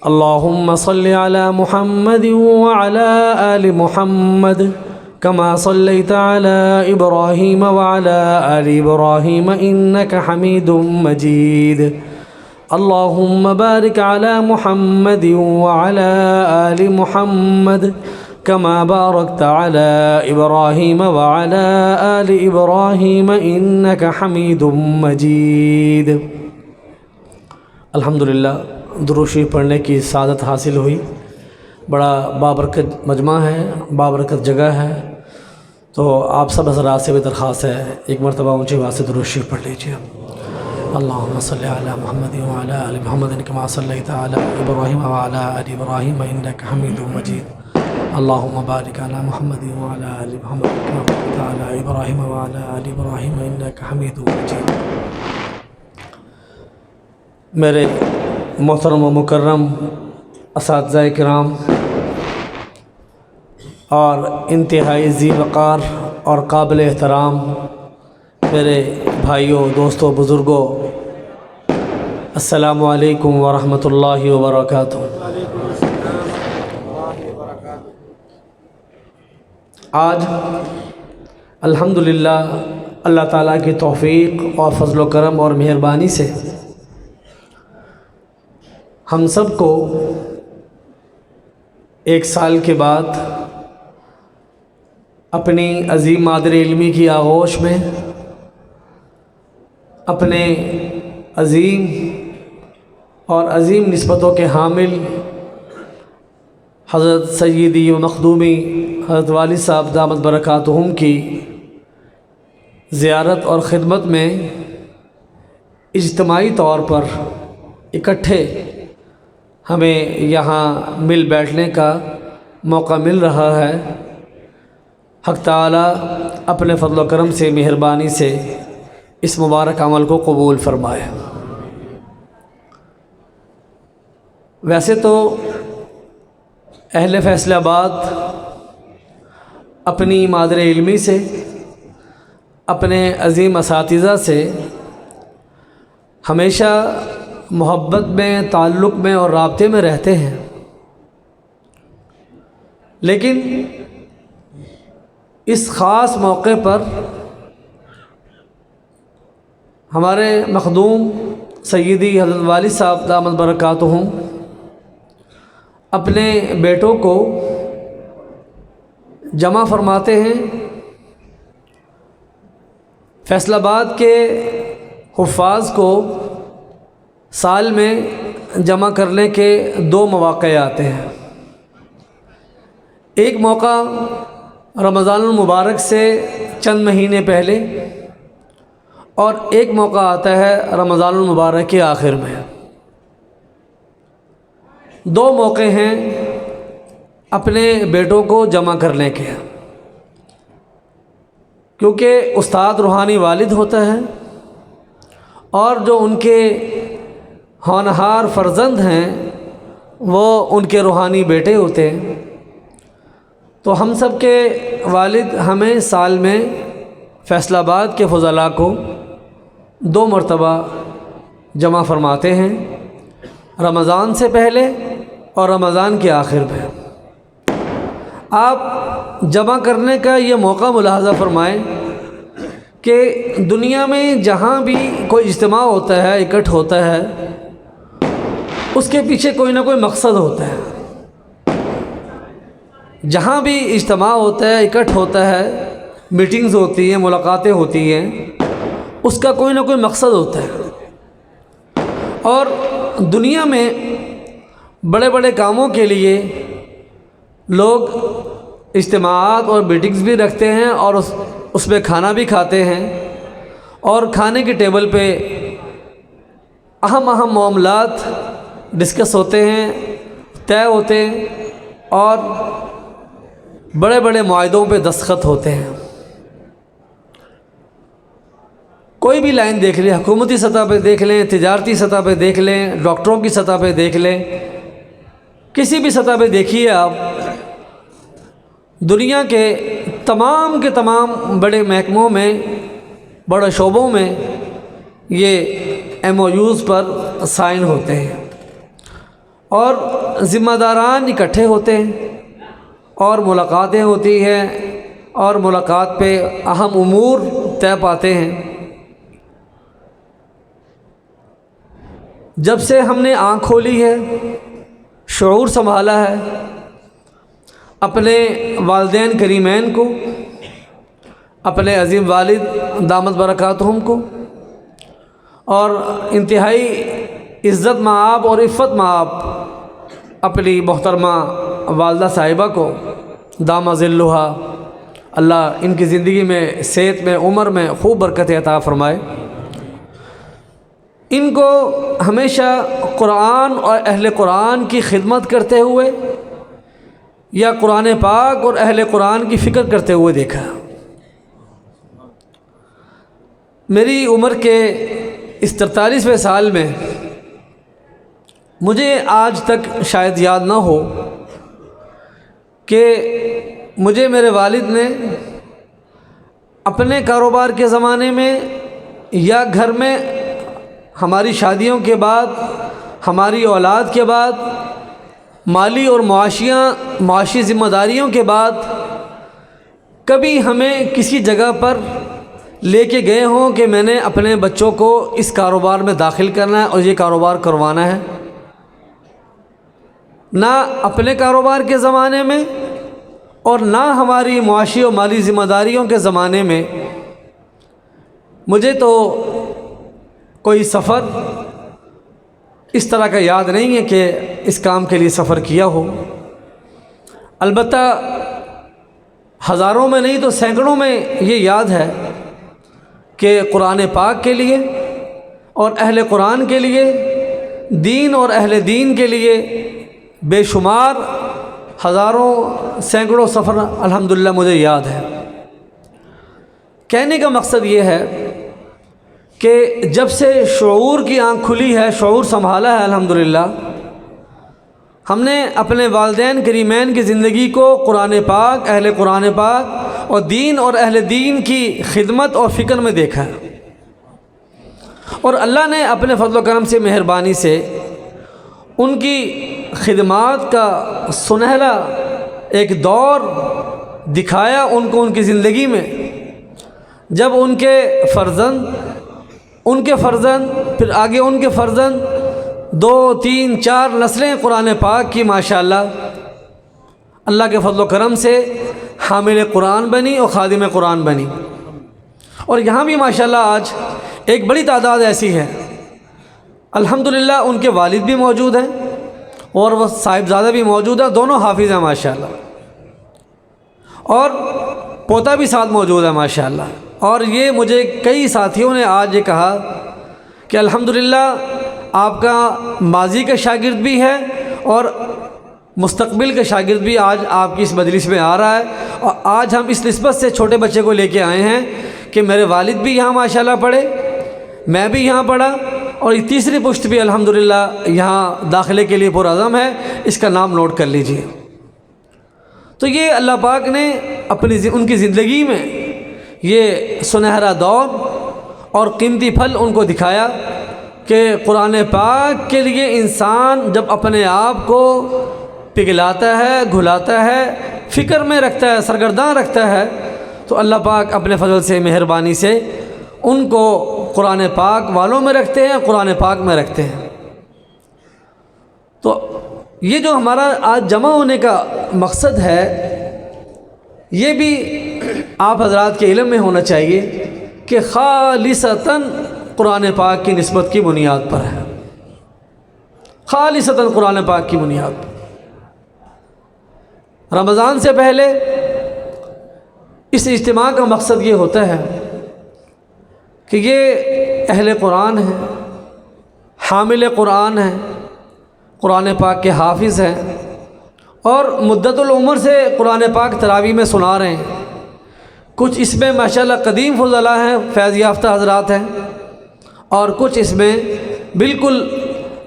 اللهم صل على محمد وعلى آل محمد كما صليت على إبراهيم وعلى آل إبراهيم إنك حميد مجيد. اللهم بارك على محمد وعلى آل محمد كما باركت على إبراهيم وعلى آل إبراهيم إنك حميد مجيد. الحمدللہ درود شریف پڑھنے کی سعادت حاصل ہوئی. بڑا بابرکت مجمع ہے، بابرکت جگہ ہے، تو آپ سب حضرات سے بھی درخواست ہے ایک مرتبہ اونچی آواز سے درود شریف پڑھ لیجیے. اللہم صلی علی محمد وعلی آل محمد کما صلیت علی ابراہیم وعلی آل ابراہیم انک حمید مجید. اللہم بارک علی محمد وعلی آل محمد کما بارکت علی ابراہیم وعلی آل ابراہیم انک حمید مجید. میرے محترم و مکرم اساتذہ کرام اور انتہائی ذی وقار اور قابل احترام میرے بھائیوں، دوستوں، بزرگوں، السلام علیکم ورحمۃ اللہ وبرکاتہ. آج الحمدللہ اللہ تعالیٰ کی توفیق اور فضل و کرم اور مہربانی سے ہم سب کو ایک سال کے بعد اپنی عظیم مادر علمی کی آغوش میں اپنے عظیم اور عظیم نسبتوں کے حامل حضرت سیدی و مخدومی حضرت والد صاحب دامت برکاتہم کی زیارت اور خدمت میں اجتماعی طور پر اکٹھے ہمیں یہاں مل بیٹھنے کا موقع مل رہا ہے. حق تعالیٰ اپنے فضل و کرم سے، مہربانی سے اس مبارک عمل کو قبول فرمائے. ویسے تو اہل فیصل آباد اپنی مادر علمی سے، اپنے عظیم اساتذہ سے ہمیشہ محبت میں، تعلق میں اور رابطے میں رہتے ہیں، لیکن اس خاص موقع پر ہمارے مخدوم سیدی حضرت والد صاحب دامت برکاتہم اپنے بیٹوں کو جمع فرماتے ہیں. فیصل آباد کے حفاظ کو سال میں جمع کرنے کے دو مواقع آتے ہیں. ایک موقع رمضان المبارک سے چند مہینے پہلے اور ایک موقع آتا ہے رمضان المبارک کے آخر میں. دو موقع ہیں اپنے بیٹوں کو جمع کرنے کے، کیونکہ استاد روحانی والد ہوتا ہے اور جو ان کے ہونہار فرزند ہیں وہ ان کے روحانی بیٹے ہوتے ہیں. تو ہم سب کے والد ہمیں سال میں فیصل آباد کے فضلاء کو دو مرتبہ جمع فرماتے ہیں، رمضان سے پہلے اور رمضان کے آخر میں. آپ جمع کرنے کا یہ موقع ملاحظہ فرمائیں کہ دنیا میں جہاں بھی کوئی اجتماع ہوتا ہے، اکٹھ ہوتا ہے، اس کے پیچھے کوئی نہ کوئی مقصد ہوتا ہے. جہاں بھی اجتماع ہوتا ہے، اکٹھ ہوتا ہے، میٹنگز ہوتی ہیں، ملاقاتیں ہوتی ہیں، اس کا کوئی نہ کوئی مقصد ہوتا ہے. اور دنیا میں بڑے بڑے کاموں کے لیے لوگ اجتماعات اور میٹنگز بھی رکھتے ہیں اور اس میں کھانا بھی کھاتے ہیں، اور کھانے کی ٹیبل پہ اہم معاملات ڈسکس ہوتے ہیں، طے ہوتے ہیں، اور بڑے بڑے معاہدوں پہ دستخط ہوتے ہیں. کوئی بھی لائن دیکھ لیں، حکومتی سطح پہ دیکھ لیں، تجارتی سطح پہ دیکھ لیں، ڈاکٹروں کی سطح پہ دیکھ لیں، کسی بھی سطح پہ دیکھیے آپ، دنیا کے تمام بڑے محکموں میں، بڑے شعبوں میں یہ MOUs پر سائن ہوتے ہیں. اور ذمہ داران اکٹھے ہوتے ہیں اور ملاقاتیں ہوتی ہیں اور ملاقات پہ اہم امور طے پاتے ہیں۔ جب سے ہم نے آنکھ کھولی ہے، شعور سنبھالا ہے، اپنے والدین کریمین کو، اپنے عظیم والد دامت برکاتہم کو، اور انتہائی عزت مآب اور عفت مآب اپنی محترمہ والدہ صاحبہ کو دامہ ظلھا، اللہ ان کی زندگی میں، صحت میں، عمر میں خوب برکت عطا فرمائے، ان کو ہمیشہ قرآن اور اہل قرآن کی خدمت کرتے ہوئے یا قرآن پاک اور اہل قرآن کی فکر کرتے ہوئے دیکھا۔ میری عمر کے اس 43ویں سال میں مجھے آج تک شاید یاد نہ ہو کہ مجھے میرے والد نے اپنے کاروبار کے زمانے میں یا گھر میں ہماری شادیوں کے بعد، ہماری اولاد کے بعد، مالی اور معاشی ذمہ داریوں کے بعد کبھی ہمیں کسی جگہ پر لے کے گئے ہوں کہ میں نے اپنے بچوں کو اس کاروبار میں داخل کرنا ہے اور یہ کاروبار کروانا ہے۔ نہ اپنے کاروبار کے زمانے میں اور نہ ہماری معاشی و مالی ذمہ داریوں کے زمانے میں مجھے تو کوئی سفر اس طرح کا یاد نہیں ہے کہ اس کام کے لیے سفر کیا ہو۔ البتہ ہزاروں میں نہیں تو سینکڑوں میں یہ یاد ہے کہ قرآن پاک کے لیے اور اہل قرآن کے لیے، دین اور اہل دین کے لیے بے شمار ہزاروں سینکڑوں سفر الحمدللہ مجھے یاد ہے۔ کہنے کا مقصد یہ ہے کہ جب سے شعور کی آنکھ کھلی ہے، شعور سنبھالا ہے الحمدللہ، ہم نے اپنے والدین کریمین کی زندگی کو قرآن پاک، اہل قرآن پاک اور دین اور اہل دین کی خدمت اور فکر میں دیکھا ہے، اور اللہ نے اپنے فضل و کرم سے، مہربانی سے ان کی خدمات کا سنہرا ایک دور دکھایا ان کو ان کی زندگی میں، جب ان کے فرزند پھر آگے ان کے فرزند 2 3 4 نسلیں قرآن پاک کی ماشاءاللہ اللہ کے فضل و کرم سے حامل قرآن بنی اور خادم قرآن بنی۔ اور یہاں بھی ماشاءاللہ آج ایک بڑی تعداد ایسی ہے الحمدللہ، ان کے والد بھی موجود ہیں اور وہ صاحبزادہ بھی موجود ہے، دونوں حافظ ہیں ماشاءاللہ، اور پوتا بھی ساتھ موجود ہے ماشاءاللہ۔ اور یہ مجھے کئی ساتھیوں نے آج یہ کہا کہ الحمدللہ آپ کا ماضی کا شاگرد بھی ہے اور مستقبل کا شاگرد بھی آج آپ کی اس مجلس میں آ رہا ہے، اور آج ہم اس نسبت سے چھوٹے بچے کو لے کے آئے ہیں کہ میرے والد بھی یہاں ماشاءاللہ پڑھے، میں بھی یہاں پڑھا، اور یہ تیسری پشت بھی الحمدللہ یہاں داخلے کے لیے پرعزم ہے، اس کا نام نوٹ کر لیجئے۔ تو یہ اللہ پاک نے ان کی زندگی میں یہ سنہرا دور اور قیمتی پھل ان کو دکھایا کہ قرآن پاک کے لیے انسان جب اپنے آپ کو پگھلاتا ہے، گھلاتا ہے، فکر میں رکھتا ہے، سرگرداں رکھتا ہے، تو اللہ پاک اپنے فضل سے، مہربانی سے ان کو قرآن پاک والوں میں رکھتے ہیں، قرآن پاک میں رکھتے ہیں۔ تو یہ جو ہمارا آج جمع ہونے کا مقصد ہے، یہ بھی آپ حضرات کے علم میں ہونا چاہیے کہ خالصتاً قرآن پاک کی نسبت کی بنیاد پر ہے، خالصتاً قرآن پاک کی بنیاد پر۔ رمضان سے پہلے اس اجتماع کا مقصد یہ ہوتا ہے کہ یہ اہل قرآن ہیں، حامل قرآن ہیں، قرآن پاک کے حافظ ہیں، اور مدت العمر سے قرآن پاک تراویح میں سنا رہے ہیں۔ کچھ اس میں ماشاءاللہ قدیم فضلاء ہیں، فیض یافتہ حضرات ہیں، اور کچھ اس میں بالکل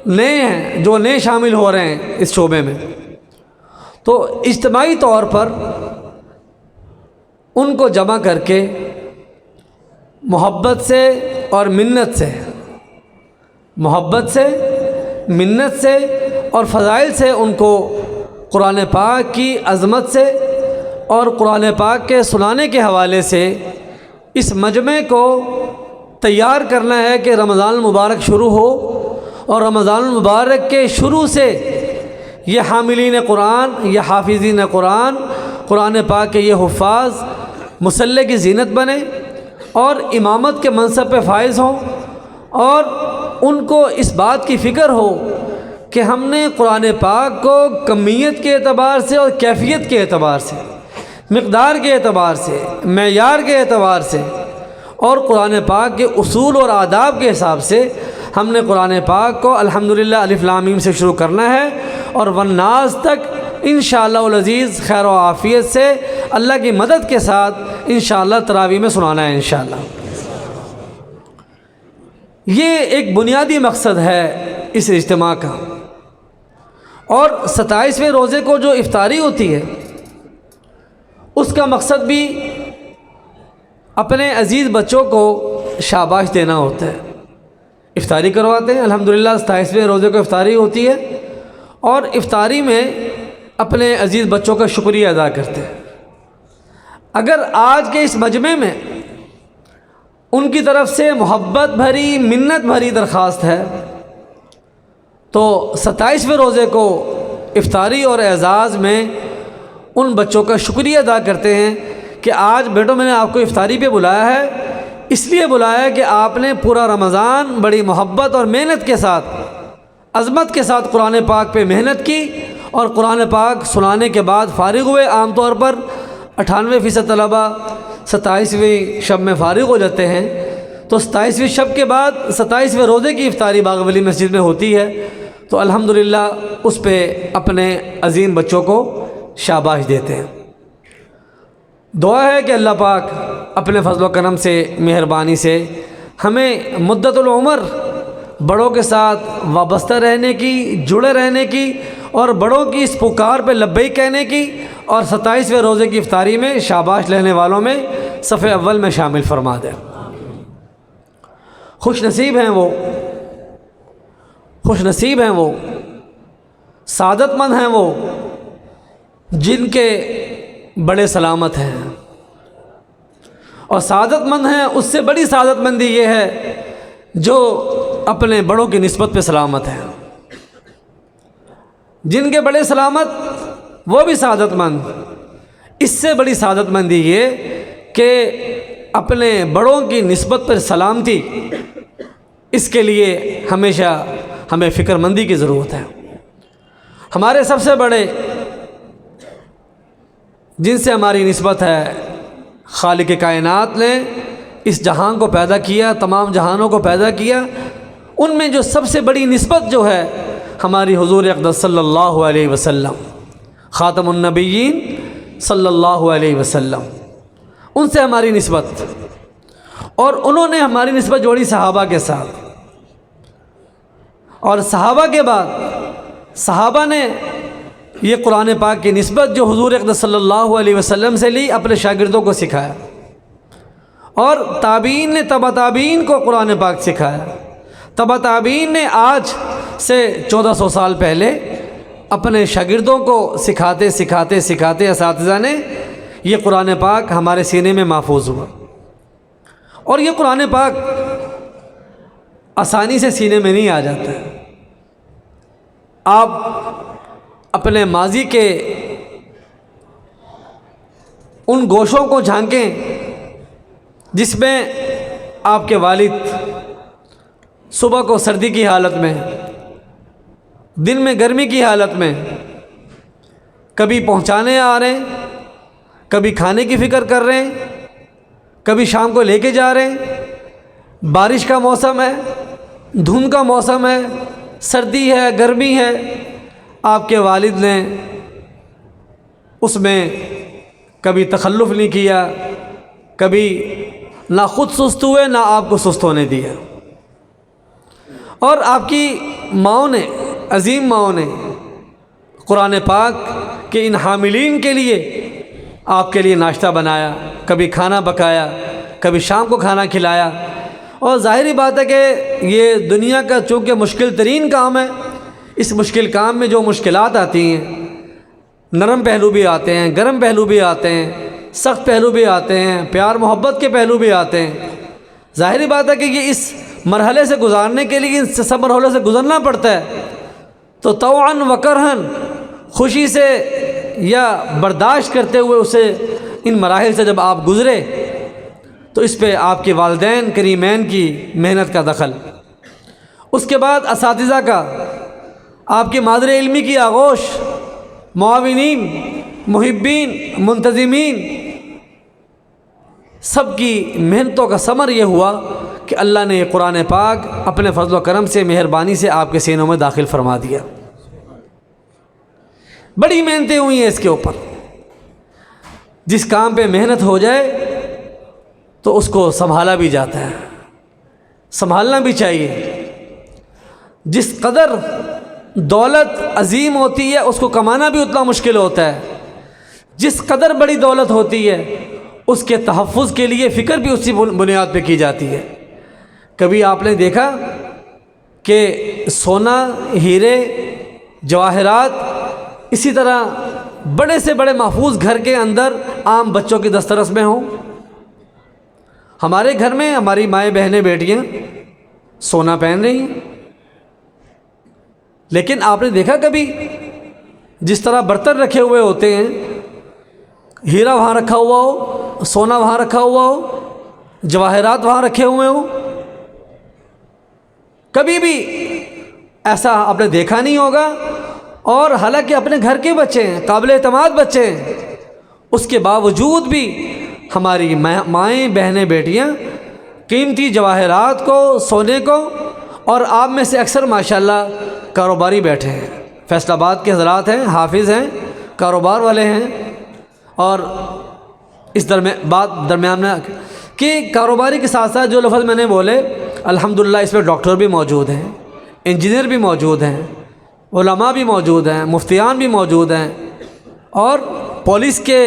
نئے ہیں جو نئے شامل ہو رہے ہیں اس شعبے میں۔ تو اجتماعی طور پر ان کو جمع کر کے محبت سے اور منت سے اور فضائل سے ان کو قرآن پاک کی عظمت سے اور قرآن پاک کے سنانے کے حوالے سے اس مجمع کو تیار کرنا ہے کہ رمضان المبارک شروع ہو، اور رمضان المبارک کے شروع سے یہ حاملین قرآن، یہ حافظین قرآن، قرآن پاک کے یہ حفاظ مصلی کی زینت بنے اور امامت کے منصب پہ فائز ہوں، اور ان کو اس بات کی فکر ہو کہ ہم نے قرآن پاک کو کمیت کے اعتبار سے اور کیفیت کے اعتبار سے، مقدار کے اعتبار سے، معیار کے اعتبار سے اور قرآن پاک کے اصول اور آداب کے حساب سے ہم نے قرآن پاک کو الحمدللہ الف لام میم سے شروع کرنا ہے اور والناس تک انشاءاللہ العزیز خیر و عافیت سے اللہ کی مدد کے ساتھ انشاءاللہ تراویح میں سنانا ہے انشاءاللہ۔ یہ ایک بنیادی مقصد ہے اس اجتماع کا۔ اور 27ویں روزے کو جو افطاری ہوتی ہے اس کا مقصد بھی اپنے عزیز بچوں کو شاباش دینا ہوتا ہے۔ افطاری کرواتے ہیں الحمدللہ، 27ویں روزے کو افطاری ہوتی ہے اور افطاری میں اپنے عزیز بچوں کا شکریہ ادا کرتے ہیں۔ اگر آج کے اس مجمع میں ان کی طرف سے محبت بھری، منت بھری درخواست ہے تو 27ویں روزے کو افطاری اور اعزاز میں ان بچوں کا شکریہ ادا کرتے ہیں کہ آج بیٹوں میں نے آپ کو افطاری پہ بلایا ہے، اس لیے بلایا ہے کہ آپ نے پورا رمضان بڑی محبت اور محنت کے ساتھ، عظمت کے ساتھ قرآن پاک پہ محنت کی اور قرآن پاک سنانے کے بعد فارغ ہوئے۔ عام طور پر 98% طلباء 27ویں شب میں فارغ ہو جاتے ہیں، تو 27ویں شب کے بعد 27ویں روزے کی افطاری باغ ولی مسجد میں ہوتی ہے، تو الحمدللہ اس پہ اپنے عظیم بچوں کو شاباش دیتے ہیں۔ دعا ہے کہ اللہ پاک اپنے فضل و کرم سے، مہربانی سے ہمیں مدت العمر بڑوں کے ساتھ وابستہ رہنے کی، جڑے رہنے کی اور بڑوں کی اس پکار پہ لبیک کہنے کی، اور 27ویں روزے کی افطاری میں شاباش لینے والوں میں صف اول میں شامل فرما دے۔ خوش نصیب ہیں وہ، خوش نصیب ہیں وہ، سعادت مند ہیں وہ جن کے بڑے سلامت ہیں، اور سعادت مند ہیں اس سے بڑی سعادت مندی یہ ہے جو اپنے بڑوں کی نسبت پہ سلامت ہیں۔ جن کے بڑے سلامت وہ بھی سعادت مند، اس سے بڑی سعادت مندی یہ کہ اپنے بڑوں کی نسبت پر سلامتی، اس کے لیے ہمیشہ ہمیں فکر مندی کی ضرورت ہے۔ ہمارے سب سے بڑے جن سے ہماری نسبت ہے، خالق کائنات نے اس جہان کو پیدا کیا، تمام جہانوں کو پیدا کیا، ان میں جو سب سے بڑی نسبت جو ہے ہماری حضور اقدس صلی اللہ علیہ وسلم، خاتم النبیین صلی اللہ علیہ وسلم، ان سے ہماری نسبت، اور انہوں نے ہماری نسبت جوڑی صحابہ کے ساتھ، اور صحابہ کے بعد صحابہ نے یہ قرآن پاک کی نسبت جو حضور اقدس صلی اللہ علیہ وسلم سے لی، اپنے شاگردوں کو سکھایا، اور تابعین نے تبع تابعین کو قرآن پاک سکھایا۔ تبع تابعین نے آج سے 1400 سال پہلے اپنے شاگردوں کو سکھاتے سکھاتے سکھاتے اساتذہ نے یہ قرآن پاک ہمارے سینے میں محفوظ ہوا، اور یہ قرآن پاک آسانی سے سینے میں نہیں آ جاتا ہے۔ آپ اپنے ماضی کے ان گوشوں کو جھانکیں جس میں آپ کے والد صبح کو سردی کی حالت میں، دن میں گرمی کی حالت میں کبھی پہنچانے آ رہے ہیں، کبھی کھانے کی فکر کر رہے ہیں، کبھی شام کو لے کے جا رہے ہیں۔ بارش کا موسم ہے، دھند کا موسم ہے، سردی ہے، گرمی ہے، آپ کے والد نے اس میں کبھی تخلف نہیں کیا، کبھی نہ خود سست ہوئے نہ آپ کو سست ہونے دیا، اور آپ کی ماؤں نے، عظیم ماؤں نے قرآن پاک کے ان حاملین کے لیے آپ کے لیے ناشتہ بنایا، کبھی کھانا پکایا، کبھی شام کو کھانا کھلایا۔ اور ظاہری بات ہے کہ یہ دنیا کا چونکہ مشکل ترین کام ہے، اس مشکل کام میں جو مشکلات آتی ہیں، نرم پہلو بھی آتے ہیں، گرم پہلو بھی آتے ہیں، سخت پہلو بھی آتے ہیں، پیار محبت کے پہلو بھی آتے ہیں، ظاہری بات ہے کہ یہ اس مرحلے سے گزارنے کے لیے ان سب مرحلوں سے گزرنا پڑتا ہے، تو طوعاً و کرہاً، خوشی سے یا برداشت کرتے ہوئے اسے ان مراحل سے جب آپ گزرے تو اس پہ آپ کے والدین کریمین کی محنت کا دخل، اس کے بعد اساتذہ کا، آپ کی مادر علمی کی آغوش، معاونین، محبین، منتظمین، سب کی محنتوں کا ثمر یہ ہوا کہ اللہ نے قرآن پاک اپنے فضل و کرم سے، مہربانی سے آپ کے سینوں میں داخل فرما دیا۔ بڑی محنتیں ہوئی ہیں اس کے اوپر۔ جس کام پہ محنت ہو جائے تو اس کو سنبھالا بھی جاتا ہے، سنبھالنا بھی چاہیے۔ جس قدر دولت عظیم ہوتی ہے اس کو کمانا بھی اتنا مشکل ہوتا ہے، جس قدر بڑی دولت ہوتی ہے اس کے تحفظ کے لیے فکر بھی اسی بنیاد پہ کی جاتی ہے۔ کبھی آپ نے دیکھا کہ سونا، ہیرے، جواہرات، اسی طرح بڑے سے بڑے محفوظ گھر کے اندر عام بچوں کی دسترس میں ہوں؟ ہمارے گھر میں ہماری مائیں، بہنیں، بیٹیاں سونا پہن رہی ہیں، لیکن آپ نے دیکھا کبھی جس طرح برتن رکھے ہوئے ہوتے ہیں، ہیرا وہاں رکھا ہوا ہو، سونا وہاں رکھا ہوا ہو، جواہرات وہاں رکھے ہوئے ہوں؟ کبھی بھی ایسا آپ نے دیکھا نہیں ہوگا۔ اور حالانکہ اپنے گھر کے بچے ہیں، قابل اعتماد بچے ہیں، اس کے باوجود بھی ہماری مائیں، بہنیں، بیٹیاں قیمتی جواہرات کو، سونے کو، اور آپ میں سے اکثر ماشاءاللہ کاروباری بیٹھے ہیں، فیصل آباد کے حضرات ہیں، حافظ ہیں، کاروبار والے ہیں، اور اس درمیان میں کہ کاروباری کے ساتھ ساتھ جو لفظ میں نے بولے الحمدللہ اس میں ڈاکٹر بھی موجود ہیں، انجینئر بھی موجود ہیں، علماء بھی موجود ہیں، مفتیان بھی موجود ہیں، اور پولیس کے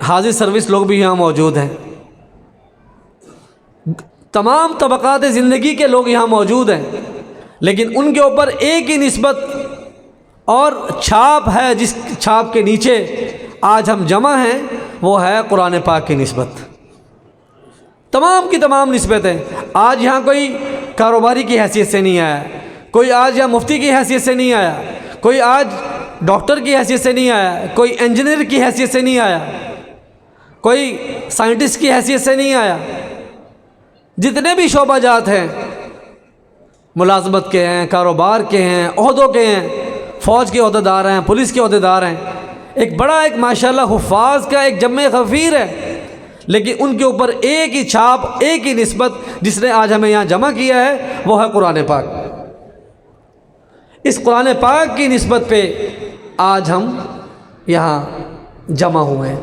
حاضر سروس لوگ بھی یہاں موجود ہیں۔ تمام طبقات زندگی کے لوگ یہاں موجود ہیں، لیکن ان کے اوپر ایک ہی نسبت اور چھاپ ہے، جس چھاپ کے نیچے آج ہم جمع ہیں، وہ ہے قرآن پاک کی نسبت۔ تمام کی تمام نسبتیں۔ آج یہاں کوئی کاروباری کی حیثیت سے نہیں آیا، کوئی آج یہاں مفتی کی حیثیت سے نہیں آیا، کوئی آج ڈاکٹر کی حیثیت سے نہیں آیا، کوئی انجینئر کی حیثیت سے نہیں آیا، کوئی سائنٹسٹ کی حیثیت سے نہیں آیا۔ جتنے بھی شعبہ جات ہیں، ملازمت کے ہیں، کاروبار کے ہیں، عہدوں کے ہیں، فوج کے عہدیدار ہیں، پولیس کے عہدیدار ہیں، ایک بڑا ماشاءاللہ حفاظ کا ایک جمع غفیر ہے، لیکن ان کے اوپر ایک ہی چھاپ، ایک ہی نسبت جس نے آج ہمیں یہاں جمع کیا ہے، وہ ہے قرآن پاک۔ اس قرآن پاک کی نسبت پہ آج ہم یہاں جمع ہوئے ہیں۔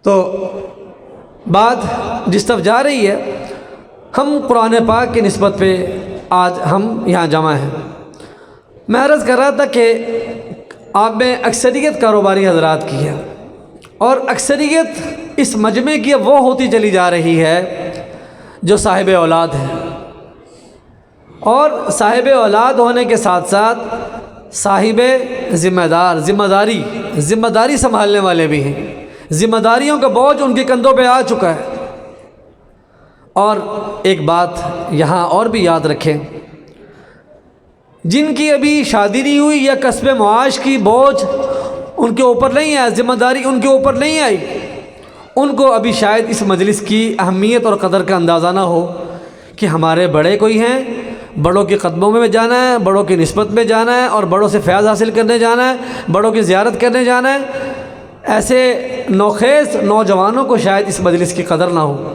تو بات جس طرف جا رہی ہے، ہم قرآن پاک کی نسبت پہ آج ہم یہاں جمع ہیں۔ میں عرض کر رہا تھا کہ آپ میں اکثریت کاروباری حضرات کی ہے، اور اکثریت اس مجمع کی وہ ہوتی چلی جا رہی ہے جو صاحب اولاد ہیں، اور صاحب اولاد ہونے کے ساتھ ساتھ صاحب ذمہ داری سنبھالنے والے بھی ہیں۔ ذمہ داریوں کا بوجھ ان کے کندھوں پہ آ چکا ہے۔ اور ایک بات یہاں اور بھی یاد رکھیں، جن کی ابھی شادی نہیں ہوئی یا کسب معاش کی بوجھ ان کے اوپر نہیں آیا، ذمہ داری ان کے اوپر نہیں آئی، ان کو ابھی شاید اس مجلس کی اہمیت اور قدر کا اندازہ نہ ہو کہ ہمارے بڑے کوئی ہیں، بڑوں کے قدموں میں جانا ہے، بڑوں کی نسبت میں جانا ہے، اور بڑوں سے فیض حاصل کرنے جانا ہے، بڑوں کی زیارت کرنے جانا ہے۔ ایسے نوخیز نوجوانوں کو شاید اس مجلس کی قدر نہ ہو۔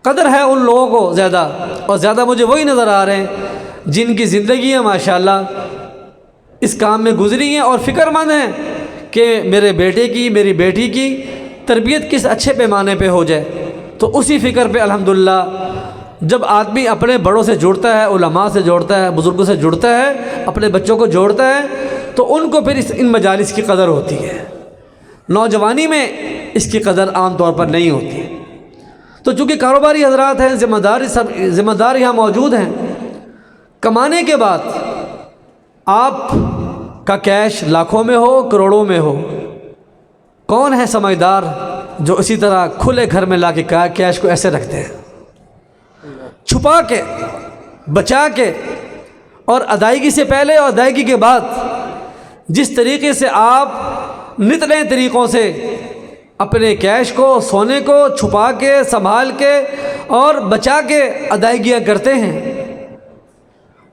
قدر ہے ان لوگوں کو زیادہ، اور زیادہ مجھے وہی نظر آ رہے ہیں جن کی زندگیاں ماشاءاللہ اس کام میں گزری ہیں اور فکر مند ہیں کہ میرے بیٹے کی، میری بیٹی کی تربیت کس اچھے پیمانے پہ ہو جائے۔ تو اسی فکر پہ الحمدللہ جب آدمی اپنے بڑوں سے جڑتا ہے، علماء سے جوڑتا ہے، بزرگوں سے جڑتا ہے، اپنے بچوں کو جوڑتا ہے، تو ان کو پھر ان مجالس کی قدر ہوتی ہے۔ نوجوانی میں اس کی قدر عام طور پر نہیں ہوتی۔ تو چونکہ کاروباری حضرات ہیں، ذمہ دار یہاں موجود ہیں، کمانے کے بعد آپ کا کیش لاکھوں میں ہو کروڑوں میں ہو، کون ہے سمجھدار جو اسی طرح کھلے گھر میں لا کے کیش کو ایسے رکھتے ہیں، چھپا کے، بچا کے، اور ادائیگی سے پہلے اور ادائیگی کے بعد جس طریقے سے آپ نت نئے طریقوں سے اپنے کیش کو، سونے کو چھپا کے، سنبھال کے اور بچا کے ادائیگیاں کرتے ہیں،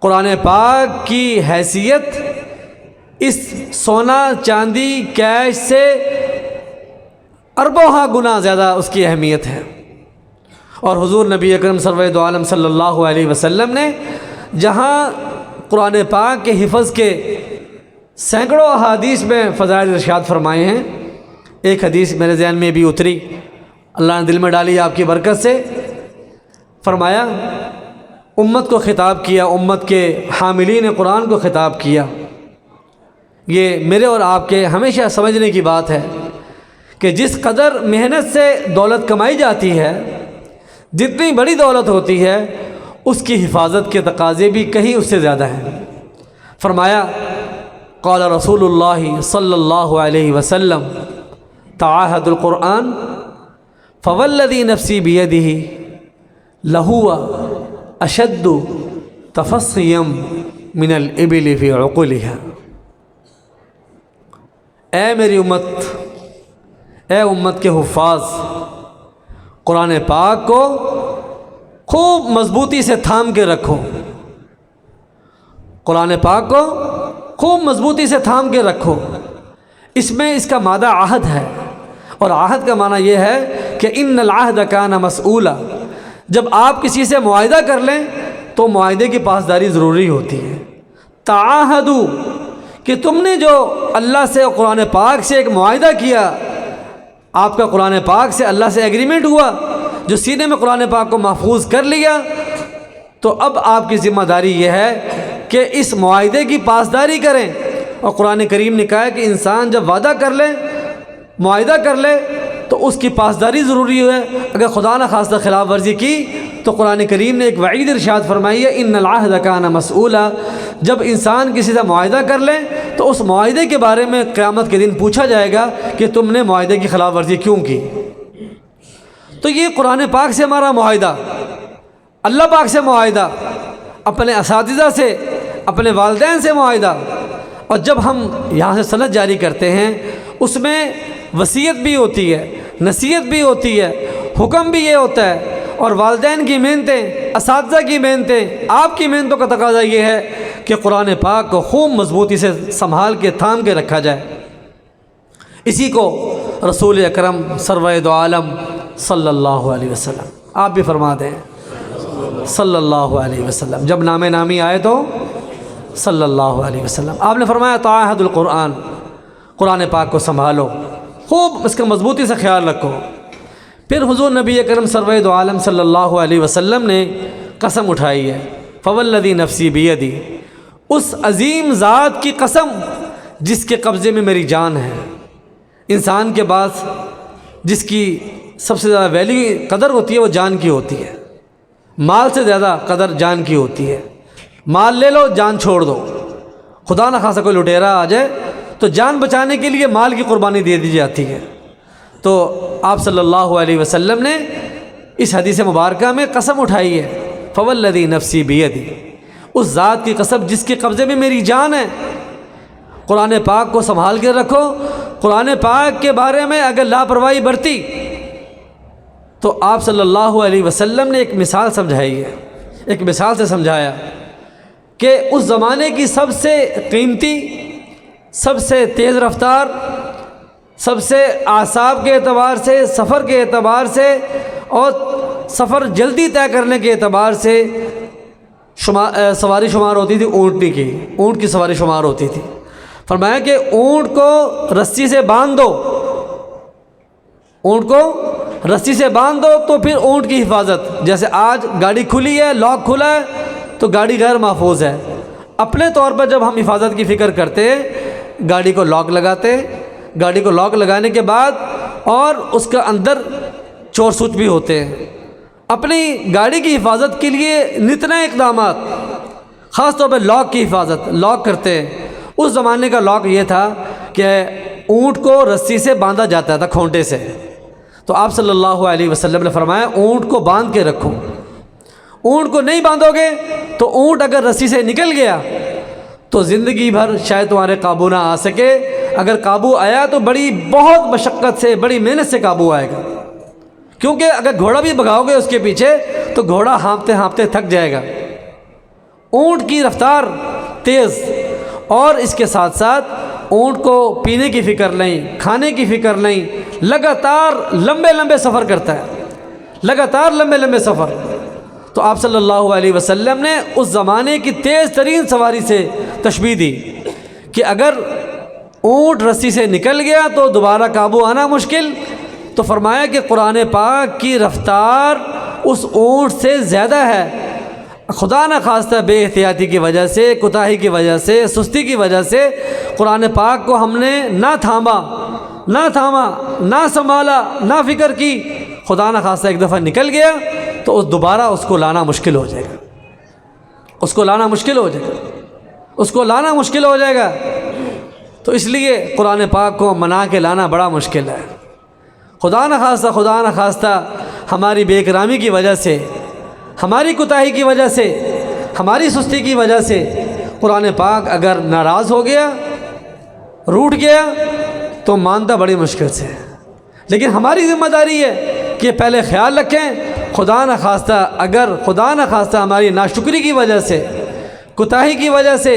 قرآن پاک کی حیثیت اس سونا چاندی کیش سے اربوں ہاں گنا زیادہ اس کی اہمیت ہے۔ اور حضور نبی اکرم سرور دو عالم صلی اللہ علیہ وسلم نے جہاں قرآن پاک کے حفظ کے سینکڑوں احادیث میں فضائل ارشاد فرمائے ہیں، ایک حدیث میرے ذہن میں بھی اتری، اللہ نے دل میں ڈالی آپ کی برکت سے، فرمایا امت کو خطاب کیا، امت کے حاملین قرآن کو خطاب کیا۔ یہ میرے اور آپ کے ہمیشہ سمجھنے کی بات ہے کہ جس قدر محنت سے دولت کمائی جاتی ہے، جتنی بڑی دولت ہوتی ہے، اس کی حفاظت کے تقاضے بھی کہیں اس سے زیادہ ہیں۔ فرمایا قال رسول اللہ صلی اللہ علیہ وسلم تعاہد القرآن فوالذی نفسی بیدہ لہو اشد تفصیا من الابل فی عقولها۔ اے میری امت، اے امت کے حفاظ، قرآن پاک کو خوب مضبوطی سے تھام کے رکھو، قرآن پاک کو خوب مضبوطی سے تھام کے رکھو۔ اس میں اس کا مادہ عہد ہے، اور عہد کا معنی یہ ہے کہ ان العہد کان مسئولا، جب آپ کسی سے معاہدہ کر لیں تو معاہدے کی پاسداری ضروری ہوتی ہے۔ تعاہدو، کہ تم نے جو اللہ سے قرآن پاک سے ایک معاہدہ کیا، آپ کا قرآن پاک سے اللہ سے ایگریمنٹ ہوا، جو سینے میں قرآن پاک کو محفوظ کر لیا، تو اب آپ کی ذمہ داری یہ ہے کہ اس معاہدے کی پاسداری کریں۔ اور قرآن کریم نے کہا ہے کہ انسان جب وعدہ کر لے، معاہدہ کر لے، تو اس کی پاسداری ضروری ہے۔ اگر خدا نہ خواستہ خلاف ورزی کی تو قرآن کریم نے ایک وعید ارشاد فرمائی ہے ان العہد کان مسئولا، جب انسان کسی سے معاہدہ کر لے تو اس معاہدے کے بارے میں قیامت کے دن پوچھا جائے گا کہ تم نے معاہدے کی خلاف ورزی کیوں کی۔ تو یہ قرآن پاک سے ہمارا معاہدہ، اللہ پاک سے معاہدہ، اپنے اساتذہ سے، اپنے والدین سے معاہدہ، اور جب ہم یہاں سے سند جاری کرتے ہیں اس میں وصیت بھی ہوتی ہے، نصیحت بھی ہوتی ہے، حکم بھی یہ ہوتا ہے، اور والدین کی محنتیں، اساتذہ کی محنتیں، آپ کی محنتوں کا تقاضا یہ ہے کہ قرآن پاک کو خوب مضبوطی سے سنبھال کے تھام کے رکھا جائے۔ اسی کو رسول اکرم سرور دو عالم صلی اللہ علیہ وسلم آپ بھی فرما دیں صلی اللہ علیہ وسلم، جب نام نامی آئے تو صلی اللہ علیہ وسلم، آپ نے فرمایا تعاہد القرآن، قرآن پاک کو سنبھالو، خوب اس کا مضبوطی سے خیال رکھو۔ پھر حضور نبی اکرم سرور دو عالم صلی اللہ علیہ وسلم نے قسم اٹھائی ہے، فوالذی نفسی بیدی، اس عظیم ذات کی قسم جس کے قبضے میں میری جان ہے۔ انسان کے پاس جس کی سب سے زیادہ ویلیو قدر ہوتی ہے وہ جان کی ہوتی ہے، مال سے زیادہ قدر جان کی ہوتی ہے۔ مال لے لو، جان چھوڑ دو، خدا نہ خاصا کوئی لٹیرا آ جائے تو جان بچانے کے لیے مال کی قربانی دے دی جاتی ہے۔ تو آپ صلی اللہ علیہ وسلم نے اس حدیث مبارکہ میں قسم اٹھائی ہے، فوالذی نفسی بیدی، اس ذات کی قسم جس کے قبضے میں میری جان ہے۔ قرآن پاک کو سنبھال کے رکھو۔ قرآن پاک کے بارے میں اگر لاپرواہی برتی تو آپ صلی اللہ علیہ وسلم نے ایک مثال سمجھائی ہے، ایک مثال سے سمجھایا کہ اس زمانے کی سب سے قیمتی، سب سے تیز رفتار، سب سے اعصاب کے اعتبار سے، سفر کے اعتبار سے اور سفر جلدی طے کرنے کے اعتبار سے سواری شمار ہوتی تھی اونٹنی کی، اونٹ کی سواری شمار ہوتی تھی۔ فرمایا کہ اونٹ کو رسی سے باندھ دو، اونٹ کو رسی سے باندھ دو تو پھر اونٹ کی حفاظت، جیسے آج گاڑی کھلی ہے، لاک کھلا ہے تو گاڑی غیر محفوظ ہے، اپنے طور پر جب ہم حفاظت کی فکر کرتے گاڑی کو لاک لگاتے، گاڑی کو لاک لگانے کے بعد اور اس کا اندر چور سوچ بھی ہوتے ہیں، اپنی گاڑی کی حفاظت کے لیے نت نئے اقدامات، خاص طور پہ لاک کی حفاظت، لاک کرتے ہیں۔ اس زمانے کا لاک یہ تھا کہ اونٹ کو رسی سے باندھا جاتا تھا، کھونٹے سے، تو آپ صلی اللہ علیہ وسلم نے فرمایا اونٹ کو باندھ کے رکھو۔ اونٹ کو نہیں باندھو گے تو اونٹ اگر رسی سے نکل گیا تو زندگی بھر شاید تمہارے قابو نہ آ سکے، اگر قابو آیا تو بہت مشقت سے، بڑی محنت سے قابو آئے گا، کیونکہ اگر گھوڑا بھی بھگاؤ گے اس کے پیچھے تو گھوڑا ہانپتے ہانپتے تھک جائے گا۔ اونٹ کی رفتار تیز، اور اس کے ساتھ ساتھ اونٹ کو پینے کی فکر نہیں، کھانے کی فکر نہیں، لگاتار لمبے لمبے سفر کرتا ہے، لگاتار لمبے لمبے سفر۔ تو آپ صلی اللہ علیہ وسلم نے اس زمانے کی تیز ترین سواری سے تشبیہ دی کہ اگر اونٹ رسی سے نکل گیا تو دوبارہ قابو آنا مشکل، تو فرمایا کہ قرآن پاک کی رفتار اس اونٹ سے زیادہ ہے۔ خدا نہ خواستہ بے احتیاطی کی وجہ سے، کوتاہی کی وجہ سے، سستی کی وجہ سے قرآن پاک کو ہم نے نہ تھاما، نہ سنبھالا، نہ فکر کی، خدا نہ خواستہ ایک دفعہ نکل گیا تو دوبارہ اس کو لانا مشکل ہو جائے گا، اس کو لانا مشکل ہو جائے گا، اس کو لانا مشکل ہو جائے گا۔ تو اس لیے قرآن پاک کو منا کے لانا بڑا مشکل ہے۔ خدا نہ خواستہ ہماری بے اکرامی کی وجہ سے، ہماری کوتاہی کی وجہ سے، ہماری سستی کی وجہ سے قرآن پاک اگر ناراض ہو گیا، روٹھ گیا، تو مانتا بڑی مشکل سے۔ لیکن ہماری ذمہ داری ہے کہ پہلے خیال رکھیں، خدا نہ خواستہ ہماری ناشکری کی وجہ سے، کوتاہی کی وجہ سے،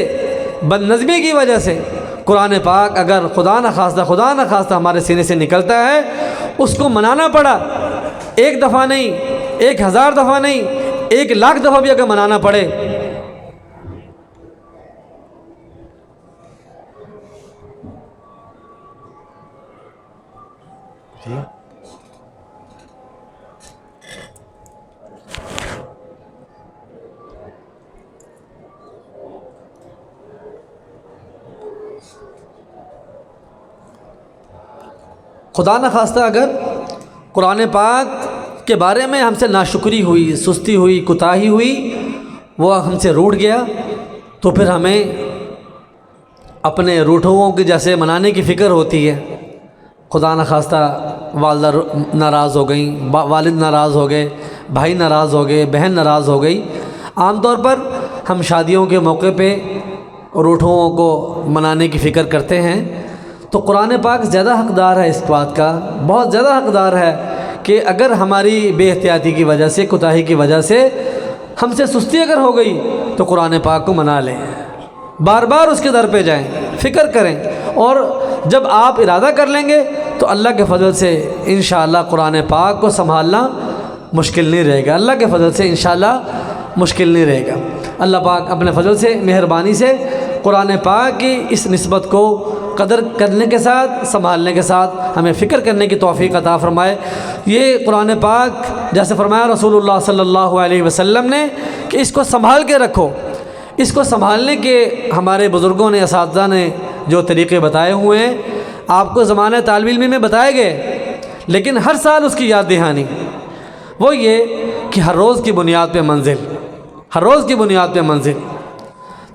بد نظمی کی وجہ سے قرآن پاک اگر خدا نہ خواستہ ہمارے سینے سے نکلتا ہے، اس کو منانا پڑا، ایک دفعہ نہیں، 1000 دفعہ نہیں، 1,00,000 دفعہ بھی اگر منانا پڑے۔ خدا نہ خواستہ اگر قرآن پاک کے بارے میں ہم سے ناشکری ہوئی، سستی ہوئی، کوتاہی ہوئی، وہ ہم سے روٹھ گیا، تو پھر ہمیں اپنے روٹھوں کی جیسے منانے کی فکر ہوتی ہے۔ خدا نہ خواستہ والدہ ناراض ہو گئیں، والد ناراض ہو گئے، بھائی ناراض ہو گئے، بہن ناراض ہو گئی۔ عام طور پر ہم شادیوں کے موقع پہ روٹھوں کو منانے کی فکر کرتے ہیں، تو قرآن پاک زیادہ حقدار ہے اس بات کا، بہت زیادہ حقدار ہے کہ اگر ہماری بے احتیاطی کی وجہ سے، کوتاہی کی وجہ سے ہم سے سستی اگر ہو گئی تو قرآن پاک کو منا لیں، بار بار اس کے در پہ جائیں، فکر کریں، اور جب آپ ارادہ کر لیں گے تو اللہ کے فضل سے انشاءاللہ قرآن پاک کو سنبھالنا مشکل نہیں رہے گا، اللہ کے فضل سے انشاءاللہ مشکل نہیں رہے گا۔ اللہ پاک اپنے فضل سے، مہربانی سے قرآن پاک کی اس نسبت کو قدر کرنے کے ساتھ، سنبھالنے کے ساتھ ہمیں فکر کرنے کی توفیق عطا فرمائے۔ یہ قرآن پاک جیسے فرمایا رسول اللہ صلی اللہ علیہ وسلم نے کہ اس کو سنبھال کے رکھو، اس کو سنبھالنے کے ہمارے بزرگوں نے، اساتذہ نے جو طریقے بتائے ہوئے ہیں، آپ کو زمانہ طالب علمی میں بتائے گئے، لیکن ہر سال اس کی یاد دہانی، وہ یہ کہ ہر روز کی بنیاد پہ منزل، ہر روز کی بنیاد پہ منزل۔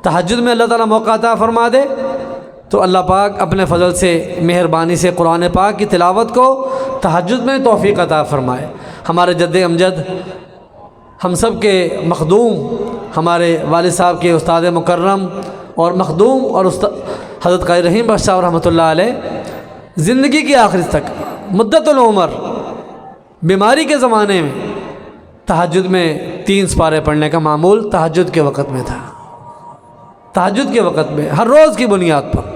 تہجد میں اللہ تعالیٰ موقع عطا فرما دے تو اللہ پاک اپنے فضل سے، مہربانی سے قرآن پاک کی تلاوت کو تہجد میں توفیق عطا فرمائے۔ ہمارے جد امجد، ہم سب کے مخدوم، ہمارے والد صاحب کے استاد مکرم اور مخدوم اور حضرت قاری رحیم بخش صاحب رحمۃ اللہ علیہ، زندگی کی آخری تک، مدت العمر، بیماری کے زمانے میں تہجد میں 3 سپارے پڑھنے کا معمول تہجد کے وقت میں تھا، تہجد کے وقت میں، ہر روز کی بنیاد پر۔